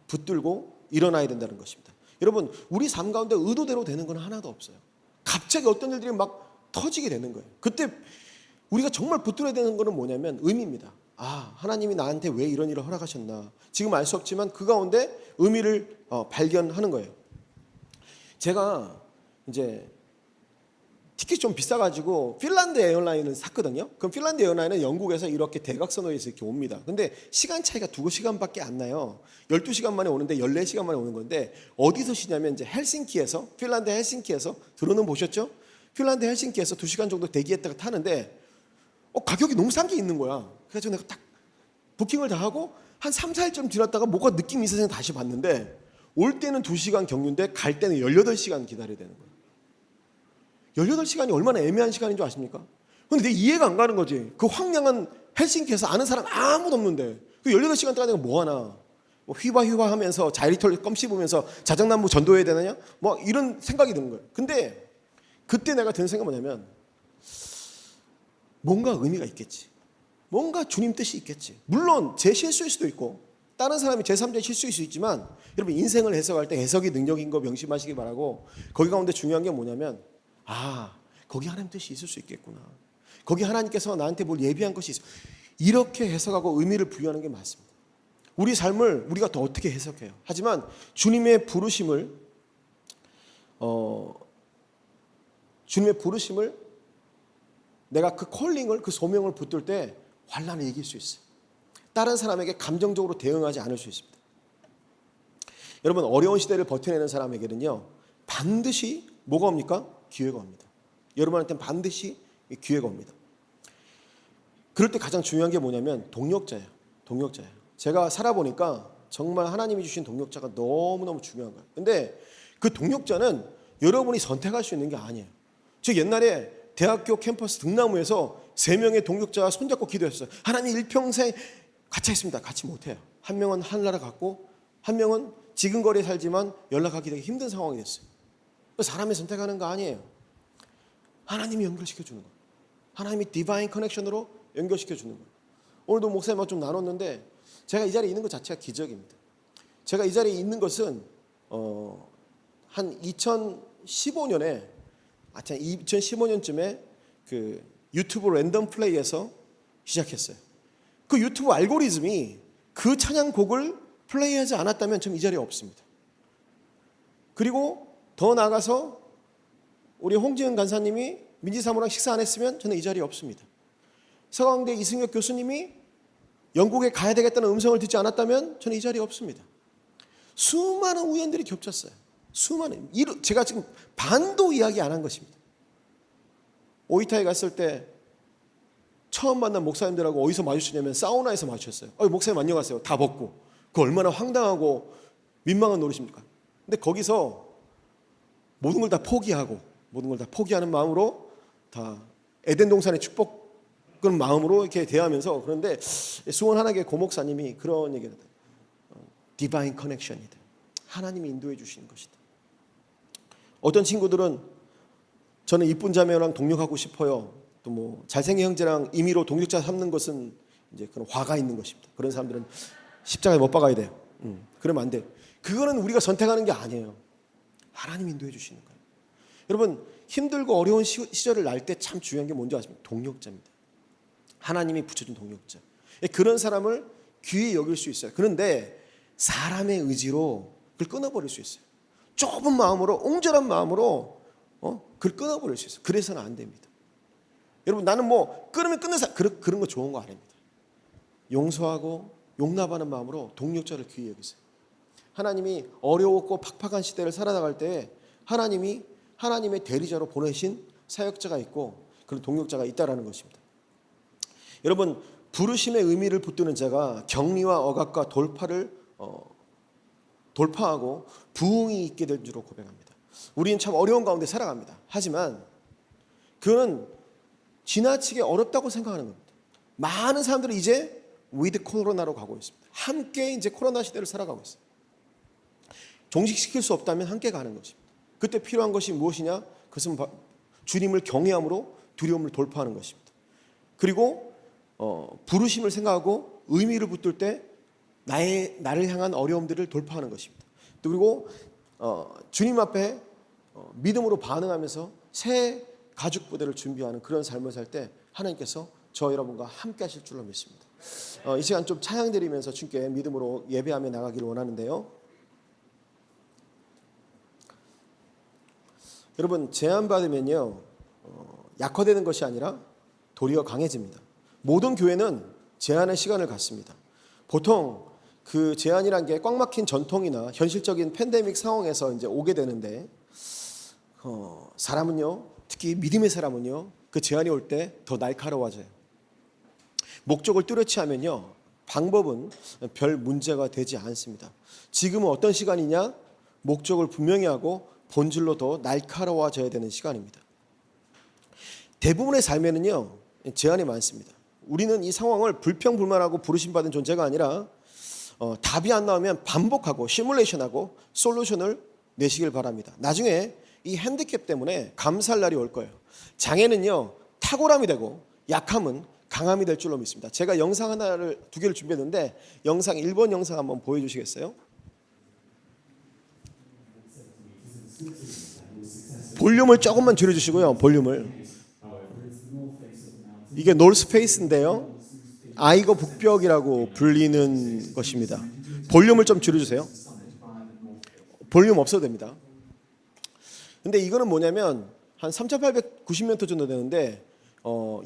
붙들고 일어나야 된다는 것입니다. 여러분 우리 삶 가운데 의도대로 되는 건 하나도 없어요. 갑자기 어떤 일들이 막 터지게 되는 거예요. 그때 우리가 정말 붙들어야 되는 것은 뭐냐면 의미입니다. 하나님이 나한테 왜 이런 일을 허락하셨나. 지금 알 수 없지만 그 가운데 의미를 발견하는 거예요. 제가 이제 티켓이 좀 비싸가지고 핀란드 에어라인을 샀거든요. 그럼 핀란드 에어라인은 영국에서 이렇게 대각선호에서 이렇게 옵니다. 근데 시간 차이가 2시간밖에 안 나요. 12시간 만에 오는데 14시간 만에 오는 건데 어디서 쉬냐면 이제 헬싱키에서 핀란드 헬싱키에서 들어는 보셨죠? 핀란드 헬싱키에서 2시간 정도 대기했다가 타는데 가격이 너무 싼 게 있는 거야. 그래서 내가 딱 부킹을 다 하고 한 3, 4일쯤 지났다가 뭐가 느낌이 있어서 다시 봤는데 올 때는 2시간 경유인데 갈 때는 18시간 기다려야 되는 거예요. 18시간이 얼마나 애매한 시간인 줄 아십니까? 근데 내 이해가 안 가는 거지. 그 황량한 헬싱키에서 아는 사람 아무도 없는데 그 18시간 동안 내가 뭐 하나? 뭐 휘바휘바 하면서 자이리톨 껌 씹으면서 자작나무 전도해야 되느냐? 뭐 이런 생각이 드는 거예요. 근데 그때 내가 든 생각은 뭐냐면 뭔가 의미가 있겠지. 뭔가 주님 뜻이 있겠지. 물론 제 실수일 수도 있고 다른 사람이 제3자의 실수일 수 있지만 여러분 인생을 해석할 때 해석이 능력인 거 명심하시기 바라고 거기 가운데 중요한 게 뭐냐면 거기 하나님 뜻이 있을 수 있겠구나. 거기 하나님께서 나한테 뭘 예비한 것이 있어. 이렇게 해석하고 의미를 부여하는 게 맞습니다. 우리 삶을 우리가 더 어떻게 해석해요. 하지만 주님의 부르심을 내가 그 콜링을 그 소명을 붙들 때 환난을 이길 수 있어요. 다른 사람에게 감정적으로 대응하지 않을 수 있습니다. 여러분 어려운 시대를 버텨내는 사람에게는요 반드시 뭐가 옵니까? 기회가 옵니다. 여러분한테는 반드시 기회가 옵니다. 그럴 때 가장 중요한 게 뭐냐면 동력자예요. 제가 살아보니까 정말 하나님이 주신 동력자가 너무너무 중요한 거예요. 근데 그 동력자는 여러분이 선택할 수 있는 게 아니에요. 저 옛날에 대학교 캠퍼스 등나무에서 3명의 동력자와 손잡고 기도했어요. 하나님 일평생 같이 했습니다. 같이 못해요. 한 명은 하늘나라 갔고 한 명은 지금 거리에 살지만 연락하기 되게 힘든 상황이 됐어요. 사람이 선택하는 거 아니에요. 하나님이 연결시켜주는 거예요. 하나님이 디바인 커넥션으로 연결시켜주는 거예요. 오늘도 목사님하고 좀 나눴는데 제가 이 자리에 있는 것 자체가 기적입니다. 제가 이 자리에 있는 것은 한 2015년쯤에 그 유튜브 랜덤 플레이에서 시작했어요. 그 유튜브 알고리즘이 그 찬양곡을 플레이하지 않았다면 저는 이 자리에 없습니다. 그리고 더 나아가서 우리 홍지은 간사님이 민지사모랑 식사 안 했으면 저는 이 자리에 없습니다. 서강대 이승엽 교수님이 영국에 가야 되겠다는 음성을 듣지 않았다면 저는 이 자리에 없습니다. 수많은 우연들이 겹쳤어요. 제가 지금 반도 이야기 안 한 것입니다. 오이타에 갔을 때 처음 만난 목사님들하고 어디서 마주치냐면 사우나에서 마주쳤어요. 목사님 안녕하세요. 다 벗고. 그 얼마나 황당하고 민망한 노릇입니까? 근데 거기서 모든 걸 다 포기하는 마음으로 다 에덴 동산의 축복을 마음으로 이렇게 대하면서, 그런데 수원 하나교회 고목사님이 그런 얘기를 해요. 디바인 커넥션이다. 하나님이 인도해 주시는 것이다. 어떤 친구들은 저는 이쁜 자매랑 동력하고 싶어요. 또 뭐 잘생긴 형제랑 임의로 동력자 삼는 것은 이제 그런 화가 있는 것입니다. 그런 사람들은 십자가에 못 박아야 돼요. 그러면 안 돼. 그거는 우리가 선택하는 게 아니에요. 하나님 인도해 주시는 거예요. 여러분, 힘들고 어려운 시절을 날 때 참 중요한 게 뭔지 아십니까? 동력자입니다. 하나님이 붙여준 동력자. 그런 사람을 귀히 여길 수 있어요. 그런데 사람의 의지로 그걸 끊어버릴 수 있어요. 좁은 마음으로, 옹졸한 마음으로 그걸 끊어버릴 수 있어요. 그래서는 안 됩니다. 여러분, 나는 뭐 끊으면 끊는 그런 거 좋은 거 아닙니다. 용서하고 용납하는 마음으로 동력자를 귀히 여기세요. 하나님이 어려웠고 팍팍한 시대를 살아나갈 때 하나님이 하나님의 대리자로 보내신 사역자가 있고 그런 동력자가 있다라는 것입니다. 여러분, 부르심의 의미를 붙드는 자가 격리와 억압과 돌파하고 부흥이 있게 될 줄로 고백합니다. 우리는 참 어려운 가운데 살아갑니다. 하지만 그는 지나치게 어렵다고 생각하는 겁니다. 많은 사람들은 이제 위드 코로나로 가고 있습니다. 함께 이제 코로나 시대를 살아가고 있어요. 종식시킬 수 없다면 함께 가는 것입니다. 그때 필요한 것이 무엇이냐? 그것은 주님을 경외함으로 두려움을 돌파하는 것입니다. 그리고 부르심을 생각하고 의미를 붙들 때 나를 향한 어려움들을 돌파하는 것입니다. 또 그리고 주님 앞에 믿음으로 반응하면서 새 가죽 부대를 준비하는 그런 삶을 살 때 하나님께서 저 여러분과 함께 하실 줄로 믿습니다. 이 시간 좀 찬양 드리면서 주님께 믿음으로 예배하며 나가기를 원하는데요. 여러분, 제한받으면요 약화되는 것이 아니라 도리어 강해집니다. 모든 교회는 제한의 시간을 갖습니다. 보통 그 제한이란 게 꽉 막힌 전통이나 현실적인 팬데믹 상황에서 이제 오게 되는데 사람은요, 특히 믿음의 사람은요, 그 제한이 올 때 더 날카로워져요. 목적을 뚜렷이 하면요, 방법은 별 문제가 되지 않습니다. 지금은 어떤 시간이냐? 목적을 분명히 하고 본질로 더 날카로워져야 되는 시간입니다. 대부분의 삶에는요, 제한이 많습니다. 우리는 이 상황을 불평불만하고 부르심받은 존재가 아니라 답이 안 나오면 반복하고 시뮬레이션하고 솔루션을 내시길 바랍니다. 나중에 이 핸디캡 때문에 감사할 날이 올 거예요. 장애는요, 탁월함이 되고 약함은 강함이 될 줄로 믿습니다. 제가 영상 두 개를 준비했는데 1번 영상 한번 보여주시겠어요? 볼륨을 조금만 줄여주시고요. 볼륨을. 이게 노스페이스인데요, 아이거 북벽이라고 불리는 것입니다. 볼륨을 좀 줄여주세요. 볼륨 없어도 됩니다. 근데 이거는 뭐냐면 한 3,890m 정도 되는데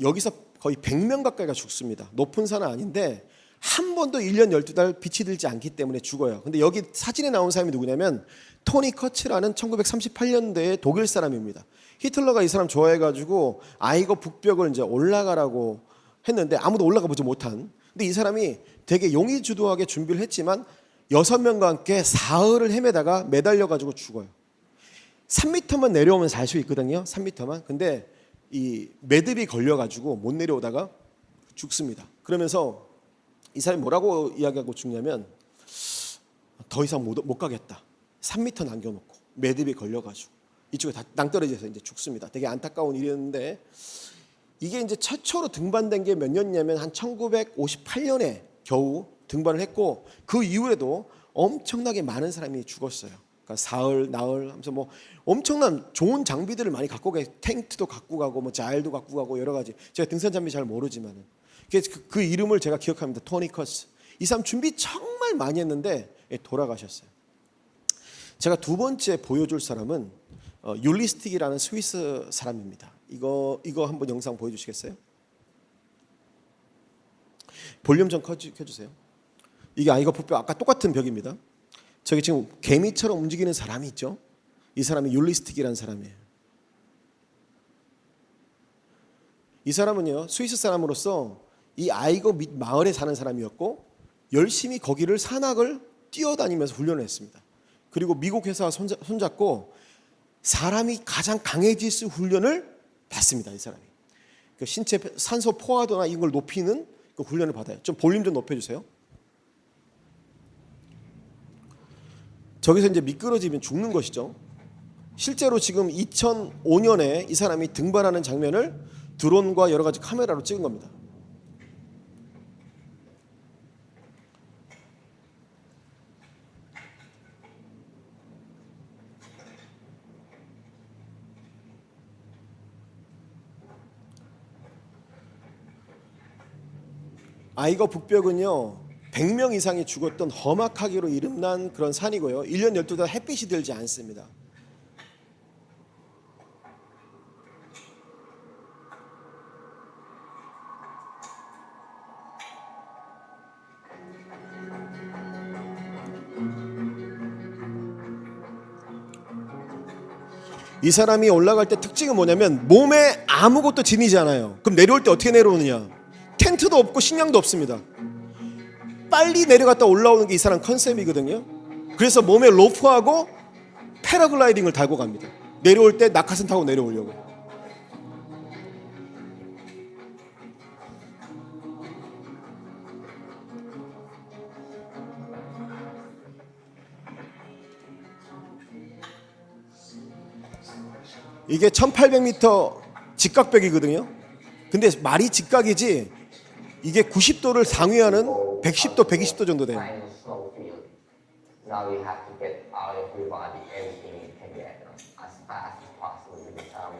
여기서 거의 100명 가까이가 죽습니다. 높은 산은 아닌데 한 번도 1년 12달 빛이 들지 않기 때문에 죽어요. 근데 여기 사진에 나온 사람이 누구냐면 토니 커츠라는 1938년대의 독일 사람입니다. 히틀러가 이 사람 좋아해가지고 아이거 북벽을 이제 올라가라고 했는데 아무도 올라가 보지 못한. 근데 이 사람이 되게 용의주도하게 준비를 했지만 6명과 함께 사흘을 헤매다가 매달려가지고 죽어요. 3m만 내려오면 살 수 있거든요. 3m만. 근데 이 매듭이 걸려가지고 못 내려오다가 죽습니다. 그러면서 이 사람이 뭐라고 이야기하고 죽냐면 더 이상 못 가겠다. 3m 남겨놓고 매듭이 걸려가지고 이쪽에 다 낭떠러져서 이제 죽습니다. 되게 안타까운 일이었는데 이게 이제 최초로 등반된 게 몇 년이냐면 한 1958년에 겨우 등반을 했고 그 이후에도 엄청나게 많은 사람이 죽었어요. 그러니까 사흘, 나흘 하면서 뭐 엄청난 좋은 장비들을 많이 갖고 가고 텐트도 갖고 가고 뭐 자일도 갖고 가고 여러 가지. 제가 등산 장비 잘 모르지만은 그 이름을 제가 기억합니다. 토니 커츠. 이 사람 준비 정말 많이 했는데 돌아가셨어요. 제가 두 번째 보여줄 사람은 율리스틱이라는 스위스 사람입니다. 이거 한번 영상 보여주시겠어요? 볼륨 좀 켜주세요. 이게 아이거 북벽 아까 똑같은 벽입니다. 저기 지금 개미처럼 움직이는 사람이 있죠. 이 사람이 율리스틱이라는 사람이에요. 이 사람은요, 스위스 사람으로서 이 아이거 밑 마을에 사는 사람이었고 열심히 거기를 산악을 뛰어다니면서 훈련을 했습니다. 그리고 미국 회사와 손잡고 사람이 가장 강해질 수 훈련을 받습니다. 이 사람이 그 신체 산소 포화도나 이걸 높이는 그 훈련을 받아요. 좀 볼륨 좀 높여주세요. 저기서 이제 미끄러지면 죽는 것이죠. 실제로 지금 2005년에 이 사람이 등반하는 장면을 드론과 여러 가지 카메라로 찍은 겁니다. 아이거 북벽은요 100명 이상이 죽었던 험악하기로 이름난 그런 산이고요. 1년 12달 햇빛이 들지 않습니다. 이 사람이 올라갈 때 특징은 뭐냐면 몸에 아무것도 지니지 않아요. 그럼 내려올 때 어떻게 내려오느냐? 텐트도 없고 식량도 없습니다. 빨리 내려갔다 올라오는 게 이 사람 컨셉이거든요. 그래서 몸에 로프하고 패러글라이딩을 달고 갑니다. 내려올 때 낙하산 타고 내려오려고. 이게 1800m 직각벽이거든요. 근데 말이 직각이지 이게 90도를 상회하는 110도, 120도 정도 돼요. Now you have to get out of your body everything you can get as fast as possible to become.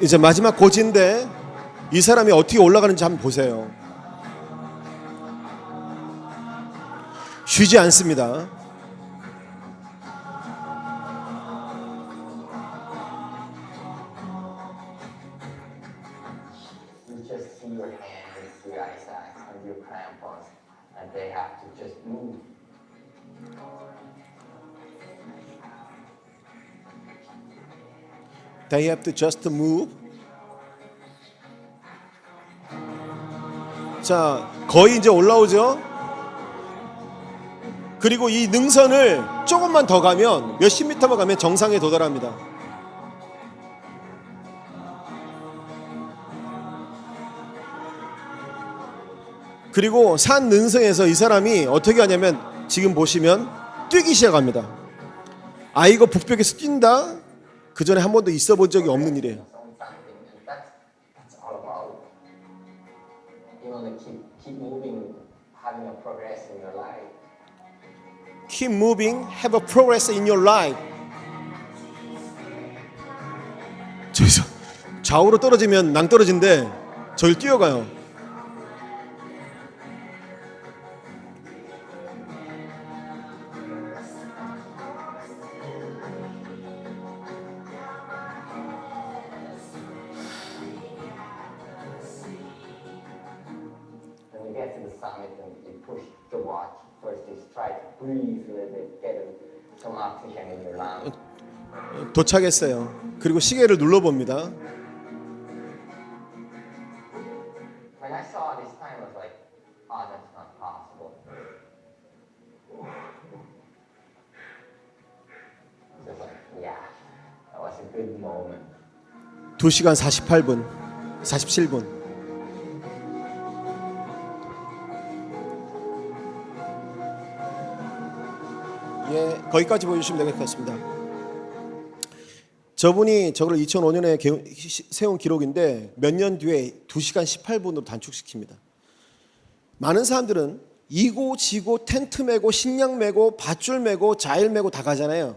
이제 마지막 고지인데 이 사람이 어떻게 올라가는지 한번 보세요. 쉬지 않습니다. You just see your hands, your eyes, and your crampons, and they have to just move. They have to just move. 자, 거의 이제 올라오죠. 그리고 이 능선을 조금만 더 가면 몇십 미터만 가면 정상에 도달합니다. 그리고 산 능선에서 이 사람이 어떻게 하냐면 지금 보시면 뛰기 시작합니다. 아이고 북벽에서 뛴다. 그 전에 한 번도 있어 본 적이 없는 일이에요. That's all about. You want to keep moving, having a progress in your life. Keep moving, have a progress in your life. 저기서 좌우로 떨어지면 낭떠러진데 저를 뛰어가요. When you get to the summit and you push the watch, first you try to breathe a little bit, get some oxygen in your lungs. 도착했어요. 그리고 시계를 눌러봅니다. When I saw this time, I was like, oh, that's not possible. Just like, yeah, that was a good moment. 2시간 48분, 47분. 예, 거기까지 보여주시면 되겠습니다. 저분이 저걸 2005년에 세운 기록인데 몇 년 뒤에 2시간 18분으로 단축시킵니다. 많은 사람들은 이고 지고 텐트 메고 식량 메고 밧줄 메고 자일 메고 다 가잖아요.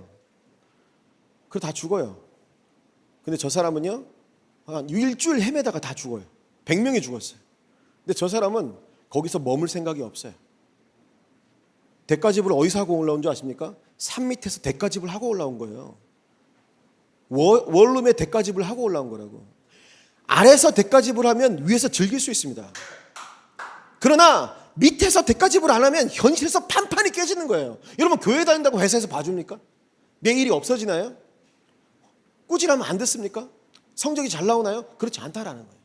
그리고 다 죽어요. 근데 저 사람은요 한 일주일 헤매다가 다 죽어요. 100명이 죽었어요. 근데 저 사람은 거기서 머물 생각이 없어요. 대가집을 어디서 하고 올라온 줄 아십니까? 산 밑에서 대가집을 하고 올라온 거예요. 원룸에 대가집을 하고 올라온 거라고. 아래에서 대가집을 하면 위에서 즐길 수 있습니다. 그러나 밑에서 대가집을 안 하면 현실에서 판판이 깨지는 거예요. 여러분 교회 다닌다고 회사에서 봐줍니까? 내 일이 없어지나요? 꾸지람은 안 듣습니까? 성적이 잘 나오나요? 그렇지 않다라는 거예요.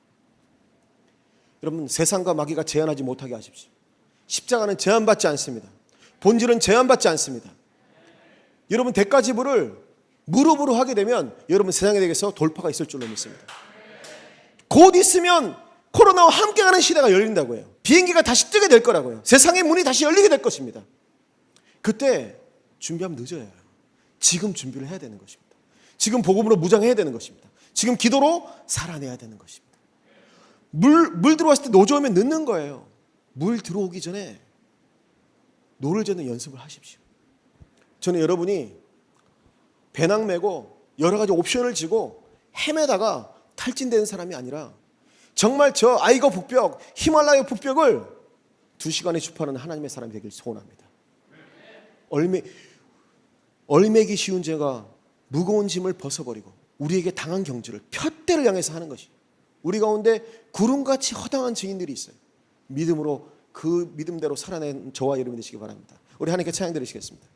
여러분 세상과 마귀가 제한하지 못하게 하십시오. 십자가는 제한받지 않습니다. 본질은 제한받지 않습니다. 여러분 대가지불을 무릎으로 하게 되면 여러분 세상에 대해서 돌파가 있을 줄로 믿습니다. 곧 있으면 코로나와 함께가는 시대가 열린다고 해요. 비행기가 다시 뜨게 될 거라고요. 세상의 문이 다시 열리게 될 것입니다. 그때 준비하면 늦어요. 지금 준비를 해야 되는 것입니다. 지금 복음으로 무장해야 되는 것입니다. 지금 기도로 살아내야 되는 것입니다. 물 들어왔을 때 노조하면 늦는 거예요. 물 들어오기 전에 노를 젓는 연습을 하십시오. 저는 여러분이 배낭 메고 여러 가지 옵션을 지고 헤매다가 탈진되는 사람이 아니라 정말 저 아이거 북벽, 히말라야 북벽을 2시간에 주파하는 하나님의 사람이 되길 소원합니다. 얼매기 쉬운 죄가 무거운 짐을 벗어버리고 우리에게 당한 경주를 푯대를 향해서 하는 것이 우리 가운데 구름같이 허당한 증인들이 있어요. 믿음으로 그 믿음대로 살아낸 저와 여러분이 되시기 바랍니다. 우리 하나님께 찬양 드리시겠습니다.